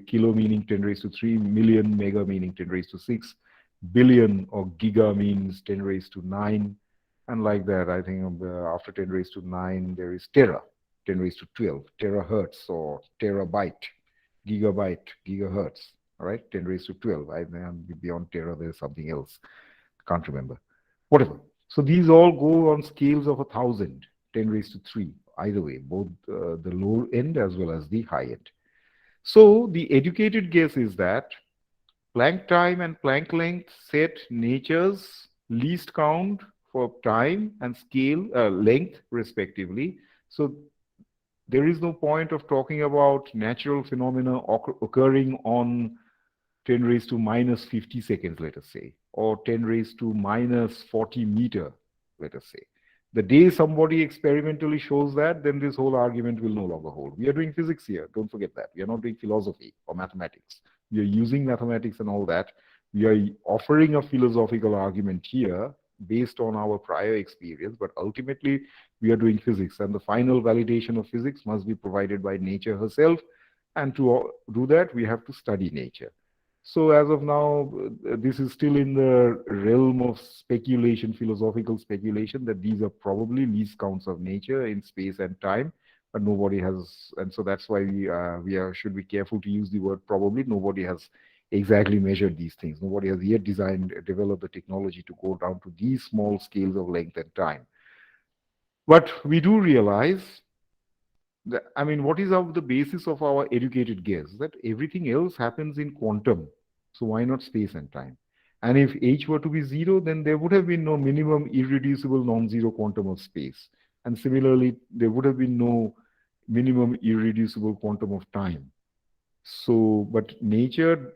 S1: kilo meaning 10 raised to 3, million, mega meaning 10 raised to 6, billion or giga means 10 raised to 9, and like that. I think after 10 raised to 9 there is tera, 10 raised to 12, terahertz or terabyte, gigabyte, gigahertz, all right, 10 raised to 12. Beyond tera, there's something else. Can't remember. Whatever. So these all go on scales of 1,000, 10 raised to 3, either way, both the low end as well as the high end. So the educated guess is that Planck time and Planck length set nature's least count for time and scale length respectively. So there is no point of talking about natural phenomena occurring on 10 raised to minus 50 seconds, let us say, or 10 raised to minus 40 meter, let us say. The day somebody experimentally shows that, then this whole argument will no longer hold. We are doing physics here. Don't forget that. We are not doing philosophy or mathematics. We are using mathematics and all that. We are offering a philosophical argument here based on our prior experience, but ultimately we are doing physics, and the final validation of physics must be provided by nature herself. And to do that, we have to study nature. So as of now, this is still in the realm of speculation, philosophical speculation, that these are probably least counts of nature in space and time, but nobody has, and so that's why should be careful to use the word probably. Nobody has exactly measured these things. Nobody has yet developed the technology to go down to these small scales of length and time. But we do realize that, I mean, what is the basis of our educated guess? That everything else happens in quantum. So why not space and time? And if h were to be 0, then there would have been no minimum irreducible non-zero quantum of space. And similarly, there would have been no minimum irreducible quantum of time. So, but nature,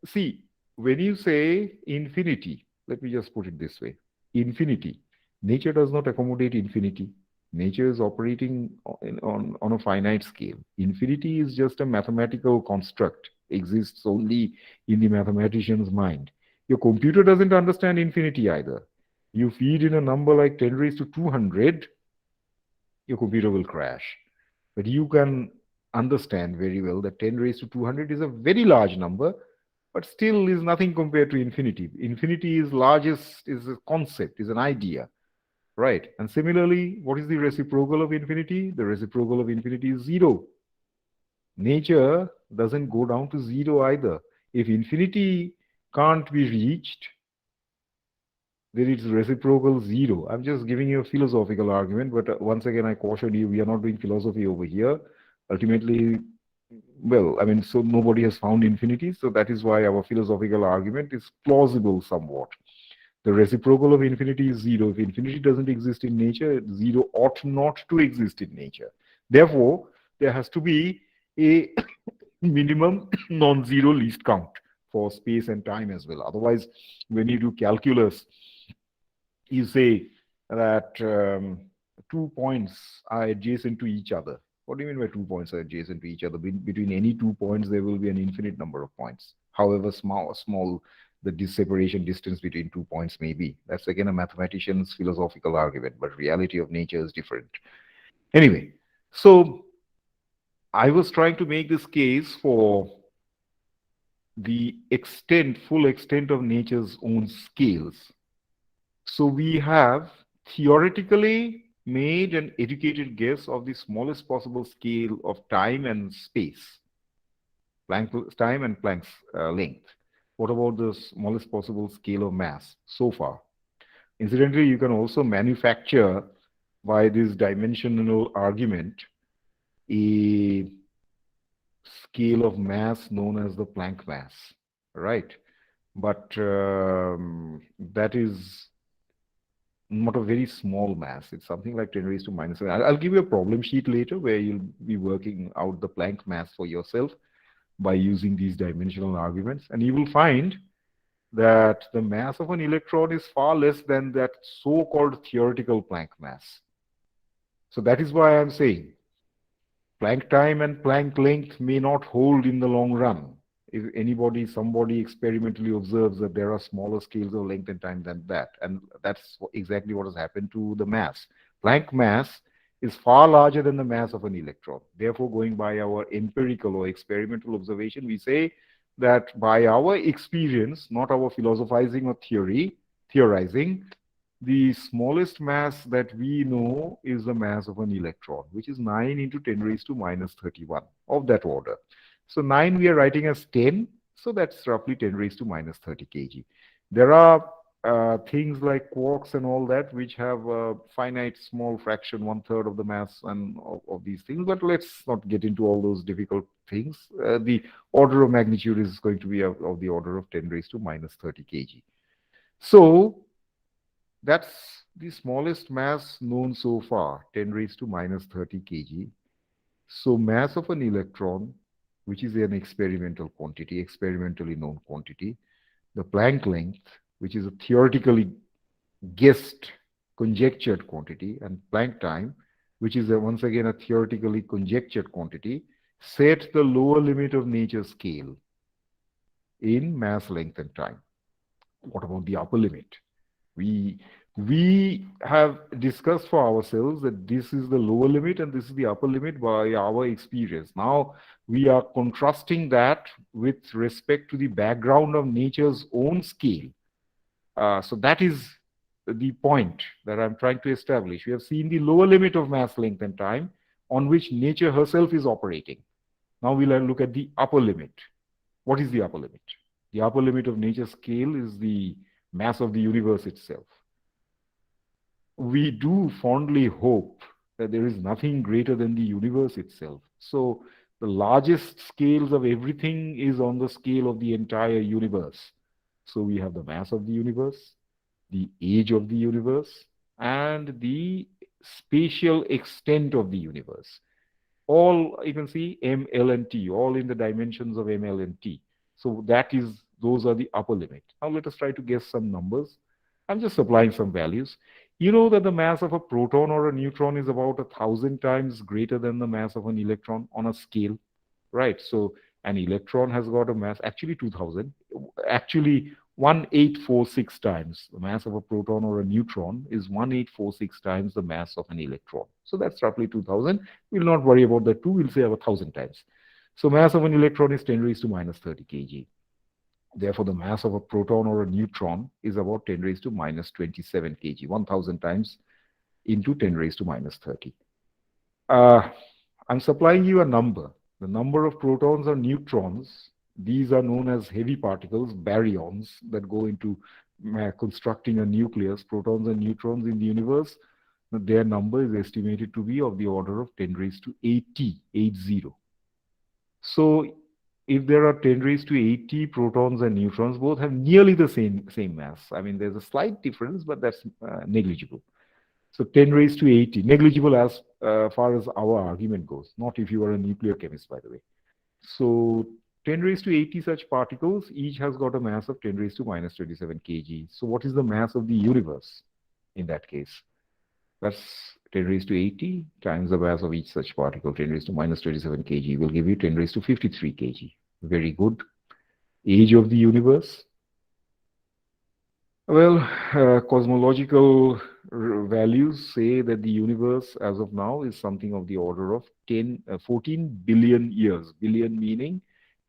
S1: see, when you say infinity, let me just put it this way, infinity, nature does not accommodate infinity. Nature is operating on a finite scale. Infinity is just a mathematical construct, exists only in the mathematician's mind. Your computer doesn't understand infinity either. You feed in a number like 10 raised to 200, your computer will crash. But you can understand very well that 10 raised to 200 is a very large number, but still is nothing compared to infinity. Infinity is largest, is a concept, is an idea, right? And similarly, what is the reciprocal of infinity? The reciprocal of infinity is 0. Nature doesn't go down to 0 either. If infinity can't be reached, then it's reciprocal 0. I'm just giving you a philosophical argument, but once again, I caution you, we are not doing philosophy over here. Ultimately, well, I mean, so nobody has found infinity, so that is why our philosophical argument is plausible somewhat. The reciprocal of infinity is 0. If infinity doesn't exist in nature, 0 ought not to exist in nature. Therefore, there has to be a minimum non-zero least count for space and time as well. Otherwise, when you do calculus, you say that 2 points are adjacent to each other. What do you mean by 2 points are adjacent to each other? Between any 2 points, there will be an infinite number of points, however small the separation distance between 2 points may be. That's again a mathematician's philosophical argument, but reality of nature is different. Anyway, so I was trying to make this case for the full extent of nature's own scales. So we have theoretically made an educated guess of the smallest possible scale of time and space, Planck's time and Planck's length. What about the smallest possible scale of mass so far? Incidentally, you can also manufacture by this dimensional argument a scale of mass known as the Planck mass, right? But that is not a very small mass. It's something like 10 raised to minus 7. I'll give you a problem sheet later where you'll be working out the Planck mass for yourself by using these dimensional arguments. And you will find that the mass of an electron is far less than that so-called theoretical Planck mass. So that is why I'm saying Planck time and Planck length may not hold in the long run. If somebody experimentally observes that there are smaller scales of length and time than that, and that's exactly what has happened to the mass. Planck mass is far larger than the mass of an electron. Therefore, going by our empirical or experimental observation, we say that by our experience, not our philosophizing or theorizing, the smallest mass that we know is the mass of an electron, which is 9 into 10 raised to minus 31, of that order. So 9 we are writing as 10, so that's roughly 10 raised to minus 30 kg. There are things like quarks and all that, which have a finite small fraction, 1/3 of the mass and of these things, but let's not get into all those difficult things. The order of magnitude is going to be of the order of 10 raised to minus 30 kg. So that's the smallest mass known so far, 10 raised to minus 30 kg. So mass of an electron, which is an experimental quantity, experimentally known quantity, the Planck length, which is a theoretically guessed, conjectured quantity, and Planck time, which is once again a theoretically conjectured quantity, set the lower limit of nature's scale in mass, length, and time. What about the upper limit? We have discussed for ourselves that this is the lower limit and this is the upper limit by our experience. Now we are contrasting that with respect to the background of nature's own scale. So that is the point that I'm trying to establish. We have seen the lower limit of mass, length, and time on which nature herself is operating. Now we'll look at the upper limit. What is the upper limit? The upper limit of nature's scale is the mass of the universe itself. We do fondly hope that there is nothing greater than the universe itself. So the largest scales of everything is on the scale of the entire universe. So we have the mass of the universe, the age of the universe, and the spatial extent of the universe. All, you can see M, L, and T, all in the dimensions of M, L, and T. So those are the upper limit. Now let us try to guess some numbers. I'm just supplying some values. You know that the mass of a proton or a neutron is about 1,000 times greater than the mass of an electron on a scale, right? So an electron has got a mass, actually 2,000, actually 1846 times. The mass of a proton or a neutron is 1846 times the mass of an electron. So that's roughly 2,000. We'll not worry about the 2, we'll say 1,000 times. So mass of an electron is 10 raised to minus 30 kg. Therefore, the mass of a proton or a neutron is about 10 raised to minus 27 kg, 1,000 times into 10 raised to minus 30. I'm supplying you a number. The number of protons or neutrons, these are known as heavy particles, baryons, that go into constructing a nucleus. Protons and neutrons in the universe, their number is estimated to be of the order of 10 raised to 80, 80. So if there are 10 raised to 80 protons and neutrons, both have nearly the same mass. I mean, there's a slight difference, but that's negligible. So 10 raised to 80, negligible as far as our argument goes, not if you are a nuclear chemist, by the way. So 10 raised to 80 such particles, each has got a mass of 10 raised to minus 27 kg. So what is the mass of the universe in that case? That's 10 raised to 80 times the mass of each such particle, 10 raised to minus 27 kg, will give you 10 raised to 53 kg. Very good. Age of the universe. Well, cosmological values say that the universe as of now is something of the order of 14 billion years. Billion meaning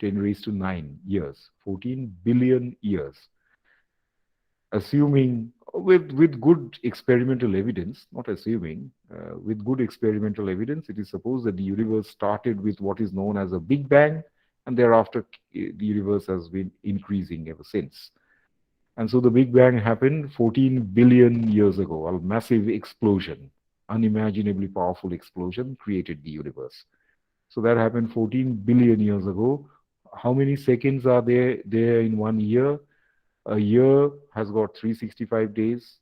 S1: 10 raised to 9 years. 14 billion years. Assuming with good experimental evidence, not assuming, with good experimental evidence, it is supposed that the universe started with what is known as a Big Bang, and thereafter the universe has been increasing ever since. And so the Big Bang happened 14 billion years ago. A massive explosion, unimaginably powerful explosion created the universe. So that happened 14 billion years ago. How many seconds are there in 1 year? A year has got 365 days.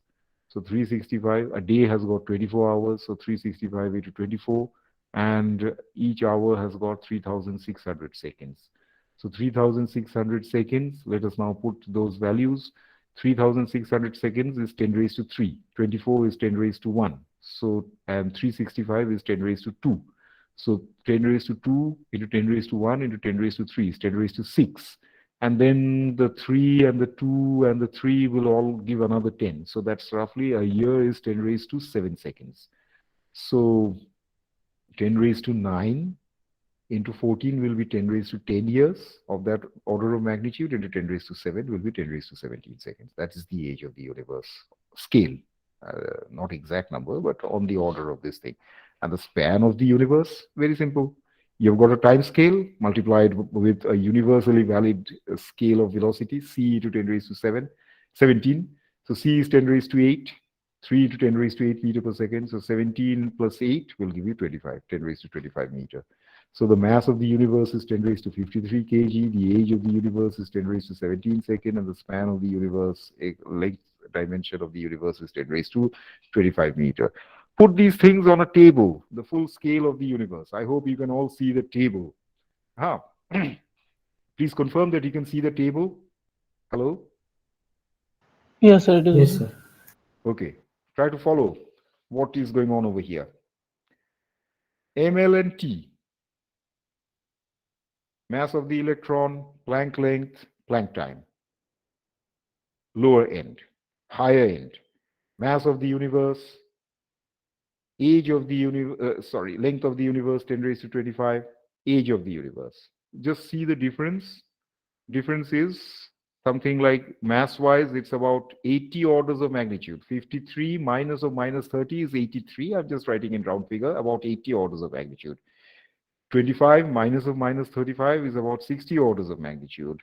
S1: So 365, a day has got 24 hours. So 365 into 24. And each hour has got 3,600 seconds. So 3,600 seconds, let us now put those values. 3,600 seconds is 10 raised to 3. 24 is 10 raised to 1. So, and 365 is 10 raised to 2. So 10 raised to 2 into 10 raised to 1 into 10 raised to 3 is 10 raised to 6. And then the 3 and the 2 and the 3 will all give another 10. So that's roughly a year is 10 raised to 7 seconds. So 10 raised to 9 into 14 will be 10 raised to 10 years of that order of magnitude, into 10 raised to 7 will be 10 raised to 17 seconds. That is the age of the universe scale. Not exact number, but on the order of this thing. And the span of the universe, very simple. You've got a time scale multiplied with a universally valid scale of velocity, c to 10 raised to 17. So c is 10 raised to 8, 3 to 10 raised to 8 meter per second. So 17 plus 8 will give you 25, 10 raised to 25 meter. So the mass of the universe is 10 raised to 53 kg, the age of the universe is 10 raised to 17 second, and the span of the universe, length dimension of the universe is 10 raised to 25 meter. Put these things on a table, the full scale of the universe. I hope you can all see the table. Please confirm that you can see the table. Hello?
S2: Yes, sir, it
S3: Yes,
S2: is.
S3: sir.
S1: Okay. Try to follow what is going on over here. ml and T. Mass of the electron, Planck length, Planck time. Lower end. Higher end. Mass of the universe, age of the universe, length of the universe, 10 raised to 25, age of the universe. Just see the difference. Difference is something like mass-wise, it's about 80 orders of magnitude. 53 minus of minus 30 is 83. I'm just writing in round figure, about 80 orders of magnitude. 25 minus of minus 35 is about 60 orders of magnitude.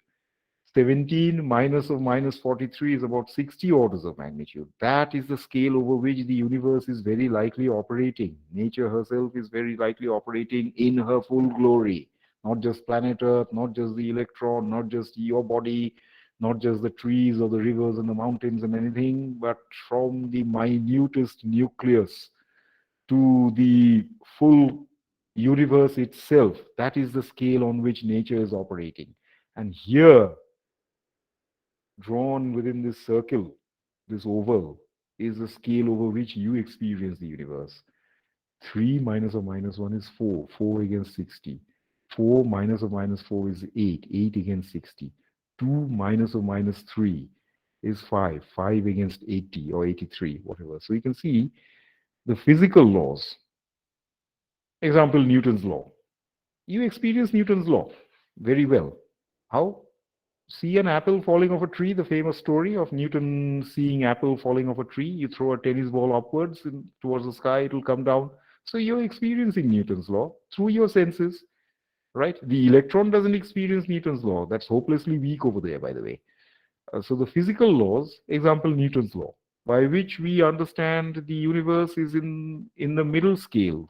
S1: 17 minus of minus 43 is about 60 orders of magnitude. That is the scale over which the universe is very likely operating. Nature herself is very likely operating in her full glory. Not just planet Earth, not just the electron, not just your body, not just the trees or the rivers and the mountains and anything, but from the minutest nucleus to the full universe itself. That is the scale on which nature is operating. And here, drawn within this circle, this oval, is the scale over which you experience the universe. 3 minus or minus 1 is 4, 4 against 60. 4 minus or minus 4 is 8, 8 against 60. 2 minus or minus 3 is 5, 5 against 80 or 83, whatever. So you can see the physical laws. Example, Newton's law. You experience Newton's law very well. How? See an apple falling off a tree, the famous story of Newton seeing apple falling off a tree. You throw a tennis ball upwards and towards the sky, it will come down. So you're experiencing Newton's law through your senses, right? The electron doesn't experience Newton's law. That's hopelessly weak over there, by the way. So the physical laws, example, Newton's law, by which we understand the universe is in the middle scale.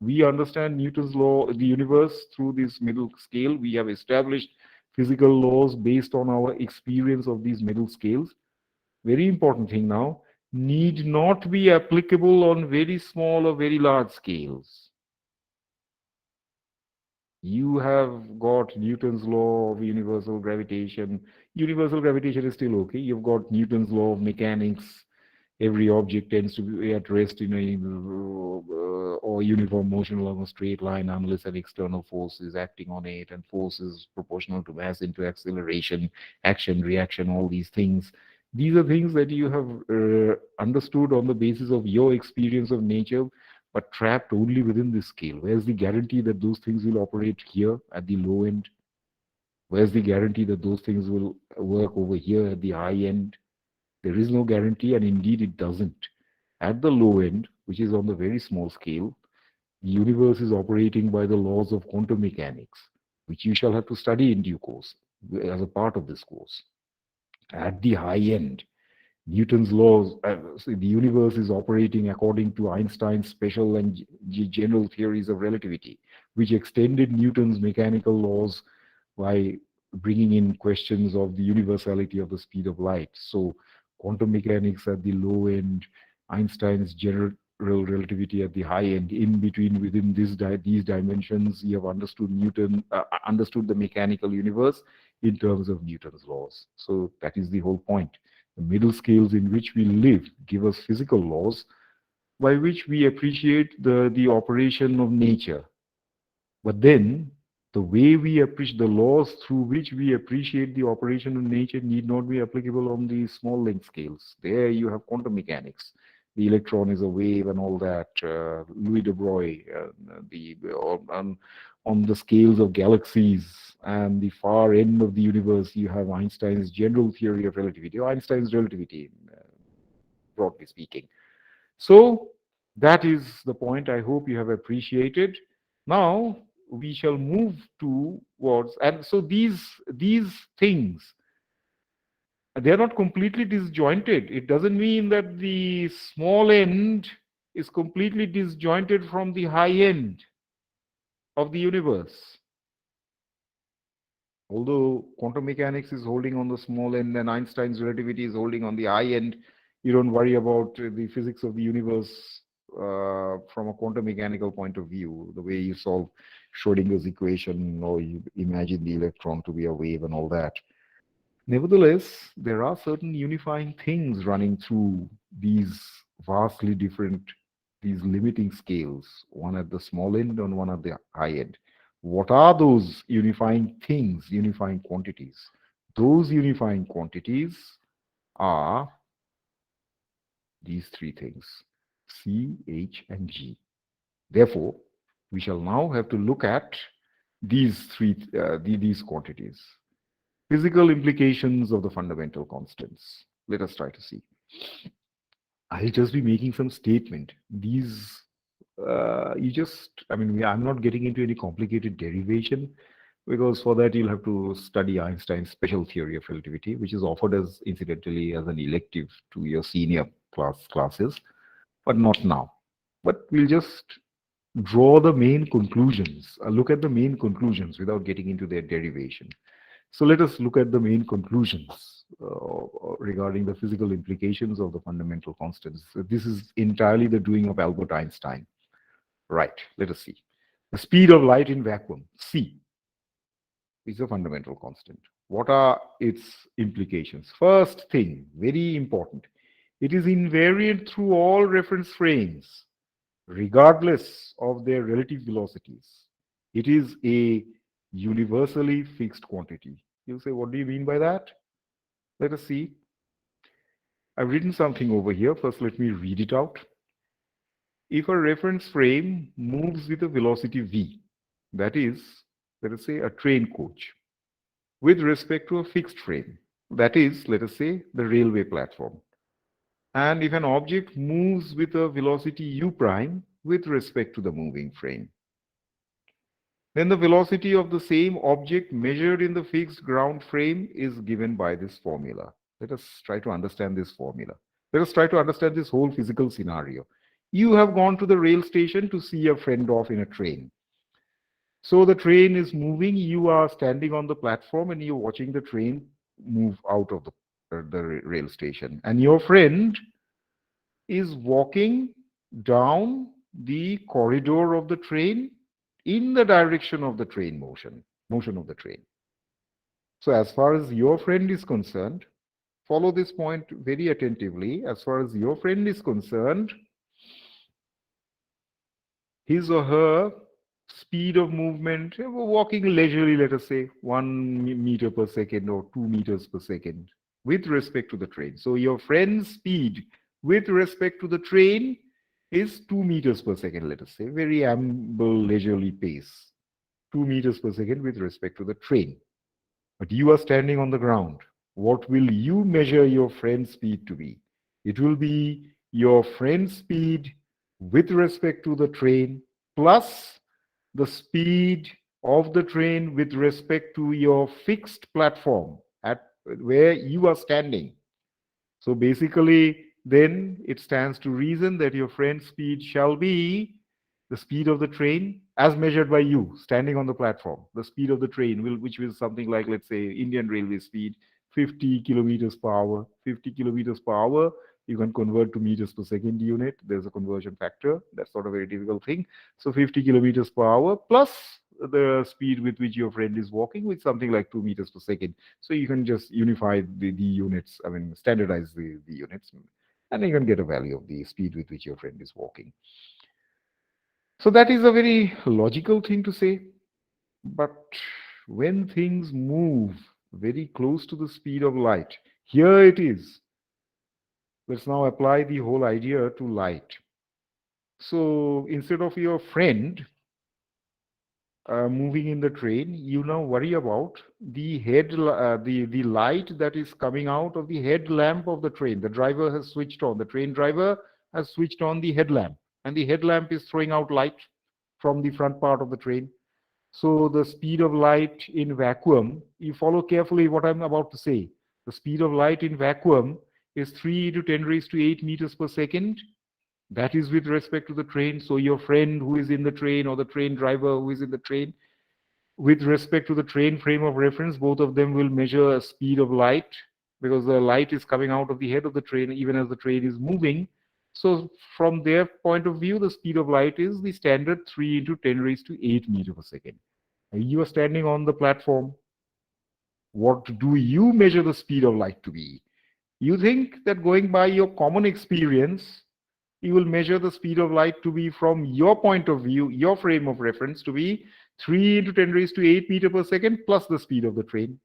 S1: We understand Newton's law, the universe, through this middle scale. We have established physical laws based on our experience of these middle scales. Very important thing now, need not be applicable on very small or very large scales. You have got Newton's law of universal gravitation. Universal gravitation is still okay. You've got Newton's law of mechanics. Every object tends to be at rest in a or uniform motion along a straight line unless an external force is acting on it, and force is proportional to mass into acceleration, action, reaction, all these things. These are things that you have understood on the basis of your experience of nature, but trapped only within this scale. Where's the guarantee that those things will operate here at the low end? Where's the guarantee that those things will work over here at the high end? There is no guarantee, and indeed it doesn't. At the low end, which is on the very small scale, the universe is operating by the laws of quantum mechanics, which you shall have to study in due course as a part of this course. At the high end, Newton's laws, so the universe is operating according to Einstein's special and general theories of relativity, which extended Newton's mechanical laws by bringing in questions of the universality of the speed of light. So quantum mechanics at the low end, Einstein's general relativity at the high end. In between, within these dimensions, you have understood understood the mechanical universe in terms of Newton's laws. So that is the whole point. The middle scales in which we live give us physical laws by which we appreciate the operation of nature. But then the way we appreciate the laws through which we appreciate the operation of nature need not be applicable on the small length scales. There you have quantum mechanics. The electron is a wave and all that. Louis de Broglie, on the scales of galaxies and the far end of the universe, you have Einstein's general theory of relativity, or Einstein's relativity, broadly speaking. So that is the point I hope you have appreciated. Now we shall move towards, and so these things, they're not completely disjointed. It doesn't mean that the small end is completely disjointed from the high end of the universe. Although quantum mechanics is holding on the small end and Einstein's relativity is holding on the high end, you don't worry about the physics of the universe from a quantum mechanical point of view, the way you solve Schrodinger's equation, or you imagine the electron to be a wave and all that. Nevertheless, there are certain unifying things running through these vastly different, these limiting scales, one at the small end and one at the high end. What are those unifying things, unifying quantities? Those unifying quantities are these three things, C, H, and G. Therefore, we shall now have to look at these these quantities. Physical implications of the fundamental constants. Let us try to see. I'll just be making some statement. These, I'm not getting into any complicated derivation, because for that you'll have to study Einstein's special theory of relativity, which is offered as, incidentally, as an elective to your senior classes, but not now. But we'll just draw the main conclusions, look at the main conclusions without getting into their derivation. So let us look at the main conclusions regarding the physical implications of the fundamental constants. So this is entirely the doing of Albert Einstein. Right, let us see. The speed of light in vacuum, c, is a fundamental constant. What are its implications? First thing, very important, it is invariant through all reference frames, regardless of their relative velocities. It is a universally fixed quantity. You'll say, what do you mean by that? Let us see. I've written something over here. First, let me read it out. If a reference frame moves with a velocity v, that is, let us say, a train coach, with respect to a fixed frame, that is, let us say, the railway platform. And if an object moves with a velocity u prime with respect to the moving frame, then the velocity of the same object measured in the fixed ground frame is given by this formula. Let us try to understand this formula. Let us try to understand this whole physical scenario. You have gone to the rail station to see a friend off in a train. So the train is moving, you are standing on the platform and you're watching the train move out of the rail station. And your friend is walking down the corridor of the train in the direction of the train motion of the train. So as far as your friend is concerned, follow this point very attentively. As far as your friend is concerned, his or her speed of movement, walking leisurely, let us say 1 meter per second or 2 meters per second with respect to the train. So your friend's speed with respect to the train is 2 meters per second, let us say, very amble, leisurely pace, 2 meters per second with respect to the train. But you are standing on the ground. What will you measure your friend's speed to be? It will be your friend's speed with respect to the train plus the speed of the train with respect to your fixed platform at where you are standing. So basically, then it stands to reason that your friend's speed shall be the speed of the train as measured by you standing on the platform. The speed of the train will, which is something like, let's say, Indian Railway speed, 50 kilometers per hour. 50 kilometers per hour, you can convert to meters per second unit. There's a conversion factor. That's not a very difficult thing. So 50 kilometers per hour plus the speed with which your friend is walking, with something like 2 meters per second. So you can just unify the units, I mean, standardize the units, and you can get a value of the speed with which your friend is walking. So that is a very logical thing to say. But when things move very close to the speed of light, here it is. Let's now apply the whole idea to light. So instead of your friend moving in the train, you now worry about the the light that is coming out of the headlamp of the train. The driver has switched on, the train driver has switched on the headlamp, and the headlamp is throwing out light from the front part of the train. So the speed of light in vacuum, you follow carefully what I'm about to say. The speed of light in vacuum is 3 to 10 raised to 8 meters per second. That is with respect to the train. So your friend who is in the train, or the train driver who is in the train, with respect to the train frame of reference, both of them will measure a speed of light, because the light is coming out of the head of the train even as the train is moving. So from their point of view, the speed of light is the standard 3 into 10 raised to 8 meters per second. You are standing on the platform. What do you measure the speed of light to be? You think that going by your common experience, you will measure the speed of light to be, from your point of view, your frame of reference, to be 3 into 10 raised to 8 meters per second plus the speed of the train.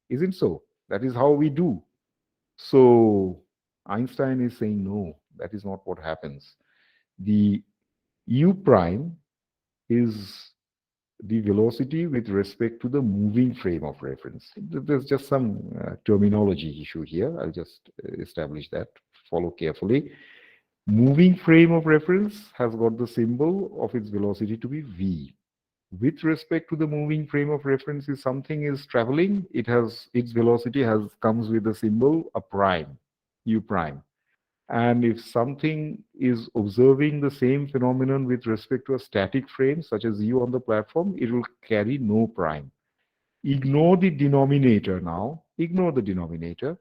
S1: Isn't so? That is how we do. So Einstein is saying, no, that is not what happens. The u prime is the velocity with respect to the moving frame of reference. There's just some terminology issue here. I'll just establish that. Follow carefully. Moving frame of reference has got the symbol of its velocity to be v. With respect to the moving frame of reference, if something is traveling, it has its velocity comes with the symbol a prime, u prime. And if something is observing the same phenomenon with respect to a static frame, such as you on the platform, it will carry no prime. Ignore the denominator now. Ignore the denominator.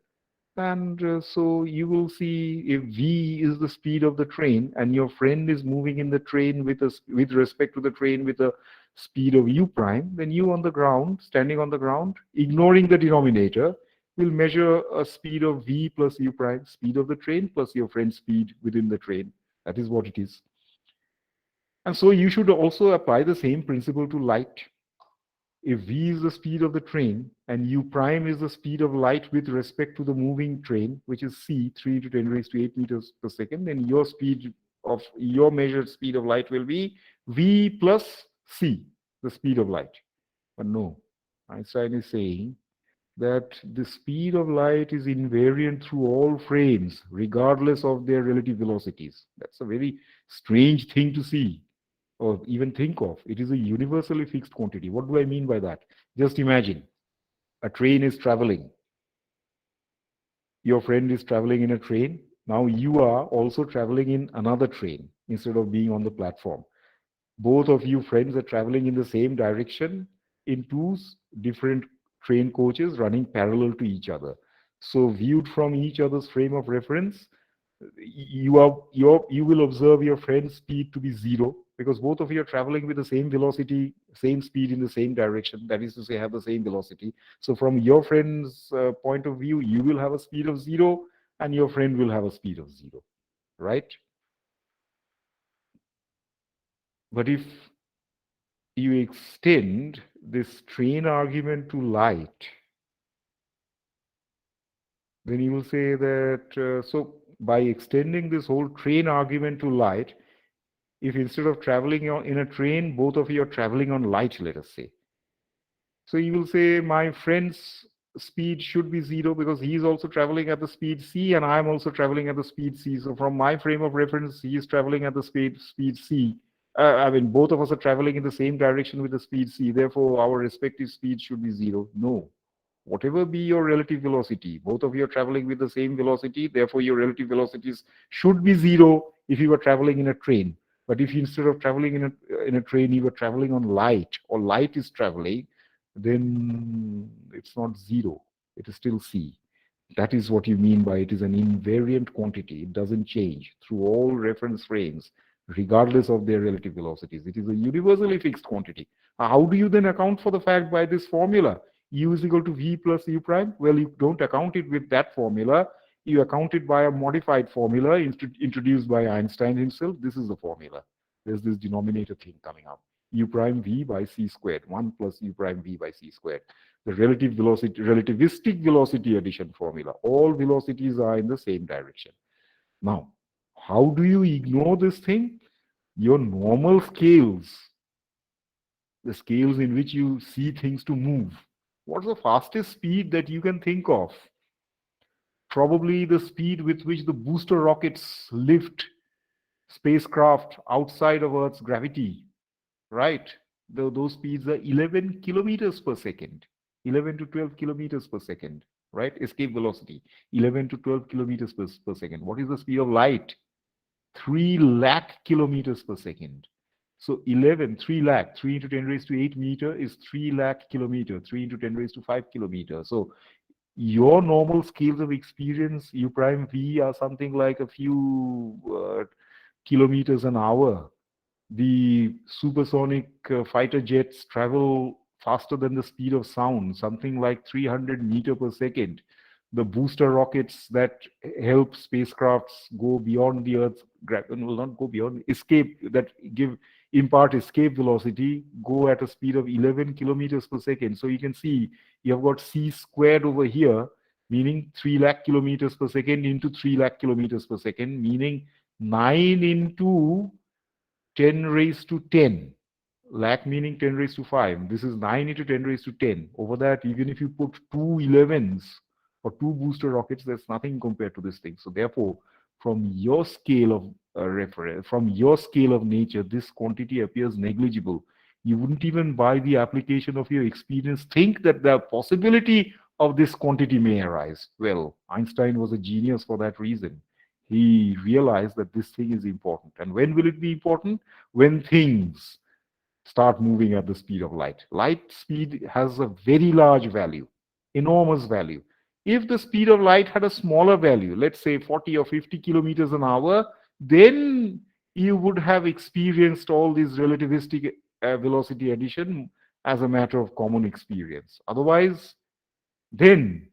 S1: And so you will see, if v is the speed of the train and your friend is moving in the train with respect to the train with a speed of u prime, then you on the ground, standing on the ground, ignoring the denominator, will measure a speed of v plus u prime, speed of the train plus your friend's speed within the train. That is what it is. And so you should also apply the same principle to light. If v is the speed of the train and u prime is the speed of light with respect to the moving train, which is c, 3 to 10 raised to 8 meters per second, then your speed of your measured speed of light will be v plus c, the speed of light. But no, Einstein is saying that the speed of light is invariant through all frames, regardless of their relative velocities. That's a very strange thing to see, or even think of. It is a universally fixed quantity. What do I mean by that? Just imagine a train is traveling. Your friend is traveling in a train. Now you are also traveling in another train instead of being on the platform. Both of you friends are traveling in the same direction in two different train coaches running parallel to each other. So viewed from each other's frame of reference, you will observe your friend's speed to be 0, because both of you are traveling with the same velocity, same speed in the same direction. That is to say, have the same velocity. So from your friend's point of view, you will have a speed of 0 and your friend will have a speed of 0, right? But if you extend this train argument to light, then you will say that, so by extending this whole train argument to light, if instead of traveling in a train, both of you are traveling on light, let us say. So you will say, my friend's speed should be 0 because he is also traveling at the speed c and I am also traveling at the speed c. So from my frame of reference, he is traveling at the speed c. I mean, both of us are traveling in the same direction with the speed c. Therefore, our respective speed should be 0. No. whatever be your relative velocity, both of you are traveling with the same velocity, therefore your relative velocities should be zero if you were traveling in a train. But if instead of traveling in a train, you were traveling on light, or light is traveling, then it's not zero. It is still c. That is what you mean by it is an invariant quantity. It doesn't change through all reference frames, regardless of their relative velocities. It is a universally fixed quantity. How do you then account for the fact by this formula? U is equal to V plus U prime? Well, you don't account it with that formula. You account it by a modified formula introduced by Einstein himself. This is the formula. There's this denominator thing coming up. U prime V by C squared, 1 plus U prime V by C squared. The relativistic velocity addition formula. All velocities are in the same direction. Now, how do you ignore this thing? Your normal scales, the scales in which you see things to move. What's the fastest speed that you can think of? Probably the speed with which the booster rockets lift spacecraft outside of Earth's gravity, right? Those speeds are 11 kilometers per second, 11 to 12 kilometers per second, right? Escape velocity, 11 to 12 kilometers per second. What is the speed of light? 3 lakh kilometers per second. So 11, 3 lakh, 3 into 10 raised to 8 meter is 3 lakh kilometer, 3 into 10 raised to 5 kilometer. So your normal scales of experience, U prime V, are something like a few kilometers an hour. The supersonic fighter jets travel faster than the speed of sound, something like 300 meter per second. The booster rockets that help spacecrafts go beyond the Earth's gravity, will not go beyond, escape, that impart escape velocity, go at a speed of 11 kilometers per second. So you can see you have got c squared over here, meaning 3 lakh kilometers per second into 3 lakh kilometers per second, meaning 9 into 10 raised to 10. Lakh meaning 10 raised to 5. This is 9 into 10 raised to 10. Over that, even if you put 2 11s or 2 booster rockets, there's nothing compared to this thing. So therefore, from your scale of reference, from your scale of nature, this quantity appears negligible. You wouldn't even, by the application of your experience, think that the possibility of this quantity may arise. Well, Einstein was a genius for that reason. He realized that this thing is important. And when will it be important? When things start moving at the speed of light. Light speed has a very large value, enormous value. If the speed of light had a smaller value, let's say 40 or 50 kilometers an hour, then you would have experienced all this relativistic velocity addition as a matter of common experience. Otherwise, then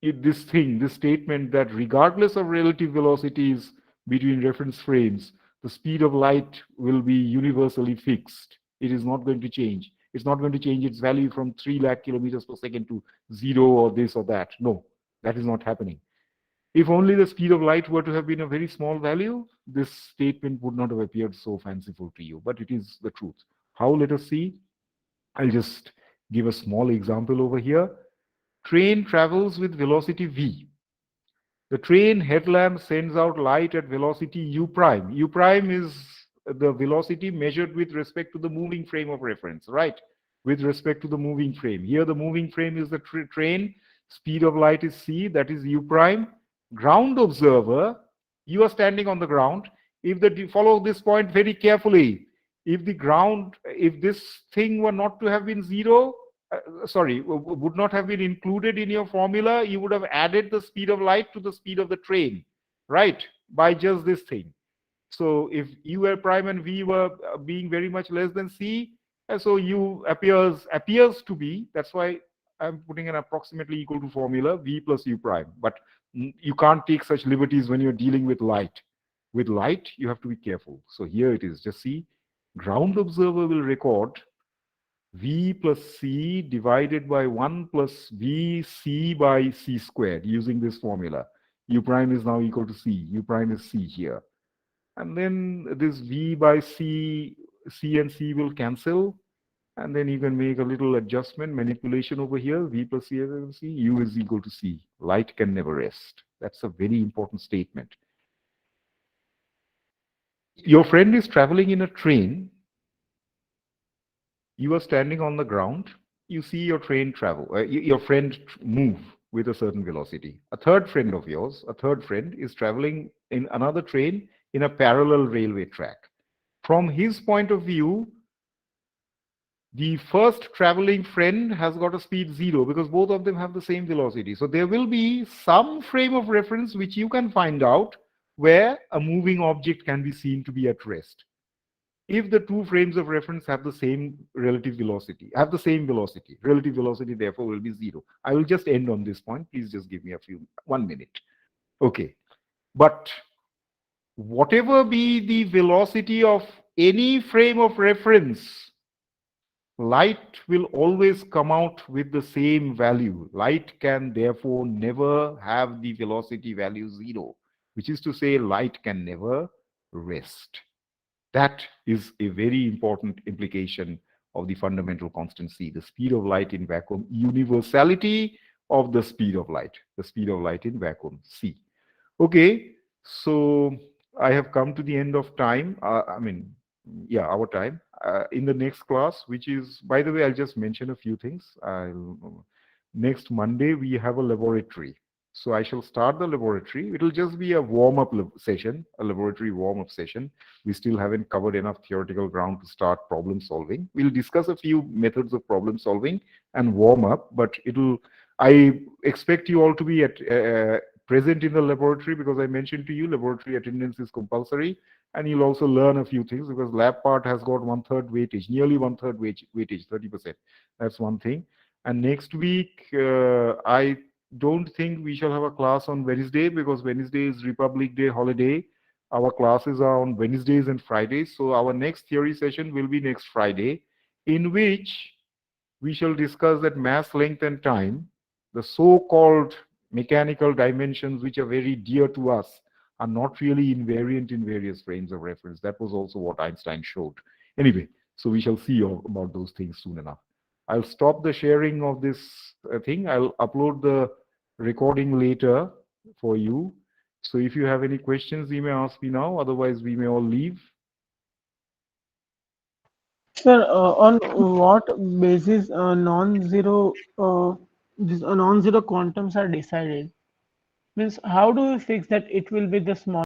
S1: this statement that regardless of relative velocities between reference frames, the speed of light will be universally fixed. It is not going to change. It's not going to change its value from 3 lakh kilometers per second to 0 or this or that. No, that is not happening. If only the speed of light were to have been a very small value, this statement would not have appeared so fanciful to you, but it is the truth. How? Let us see. I'll just give a small example over here. Train travels with velocity v. The train headlamp sends out light at velocity u prime. U prime is the velocity measured with respect to the moving frame of reference, right? With respect to the moving frame. Here the moving frame is the train. Speed of light is c, that is u prime. Ground observer, you are standing on the ground. Follow this point very carefully. If this thing were not to have been zero, would not have been included in your formula, you would have added the speed of light to the speed of the train, right? By just this thing. So if u were prime and v were being very much less than c, so u appears to be, that's why I'm putting an approximately equal to formula, v plus u prime. But you can't take such liberties when you're dealing with light. With light, you have to be careful. So here it is, just see, ground observer will record v plus c divided by 1 plus vc by c squared using this formula. U prime is now equal to c. U prime is c here. And then this v by c, c and c will cancel. And then you can make a little adjustment, manipulation over here. V plus c, c, u is equal to c. Light can never rest. That's a very important statement. Your friend is traveling in a train. You are standing on the ground. you see your train travel, your friend move with a certain velocity. A third friend of yours, a third friend, is traveling in another train in a parallel railway track. From his point of view, the first traveling friend has got a speed 0 because both of them have the same velocity. So there will be some frame of reference which you can find out where a moving object can be seen to be at rest. If the two frames of reference have the same relative velocity, relative velocity therefore will be 0. I will just end on this point. Please just give me 1 minute. Okay. But whatever be the velocity of any frame of reference, light will always come out with the same value. Light can therefore never have the velocity value 0, which is to say light can never rest. That is a very important implication of the fundamental constant c, the speed of light in vacuum, universality of the speed of light in vacuum, c. Okay, so I have come to the end of time. Our time. In the next class, which is, by the way, I'll just mention a few things. Next Monday, we have a laboratory. So I shall start the laboratory. It'll just be a warm-up session, a laboratory warm-up session. We still haven't covered enough theoretical ground to start problem solving. We'll discuss a few methods of problem solving and warm up, but I expect you all to be present in the laboratory because I mentioned to you laboratory attendance is compulsory, and you'll also learn a few things because lab part has got 1/3 weightage, nearly 1/3 weightage, 30%. That's one thing. And next week, I don't think we shall have a class on Wednesday because Wednesday is Republic Day holiday. Our classes are on Wednesdays and Fridays. So our next theory session will be next Friday, in which we shall discuss that mass, length, and time, the so-called mechanical dimensions which are very dear to us, are not really invariant in various frames of reference. That was also what Einstein showed. Anyway, so we shall see about those things soon enough. I'll stop the sharing of this thing. I'll upload the recording later for you. So if you have any questions, you may ask me now. Otherwise, we may all leave.
S2: Sir, on what basis these non-zero quantums are decided? Means how do we fix that it will be the small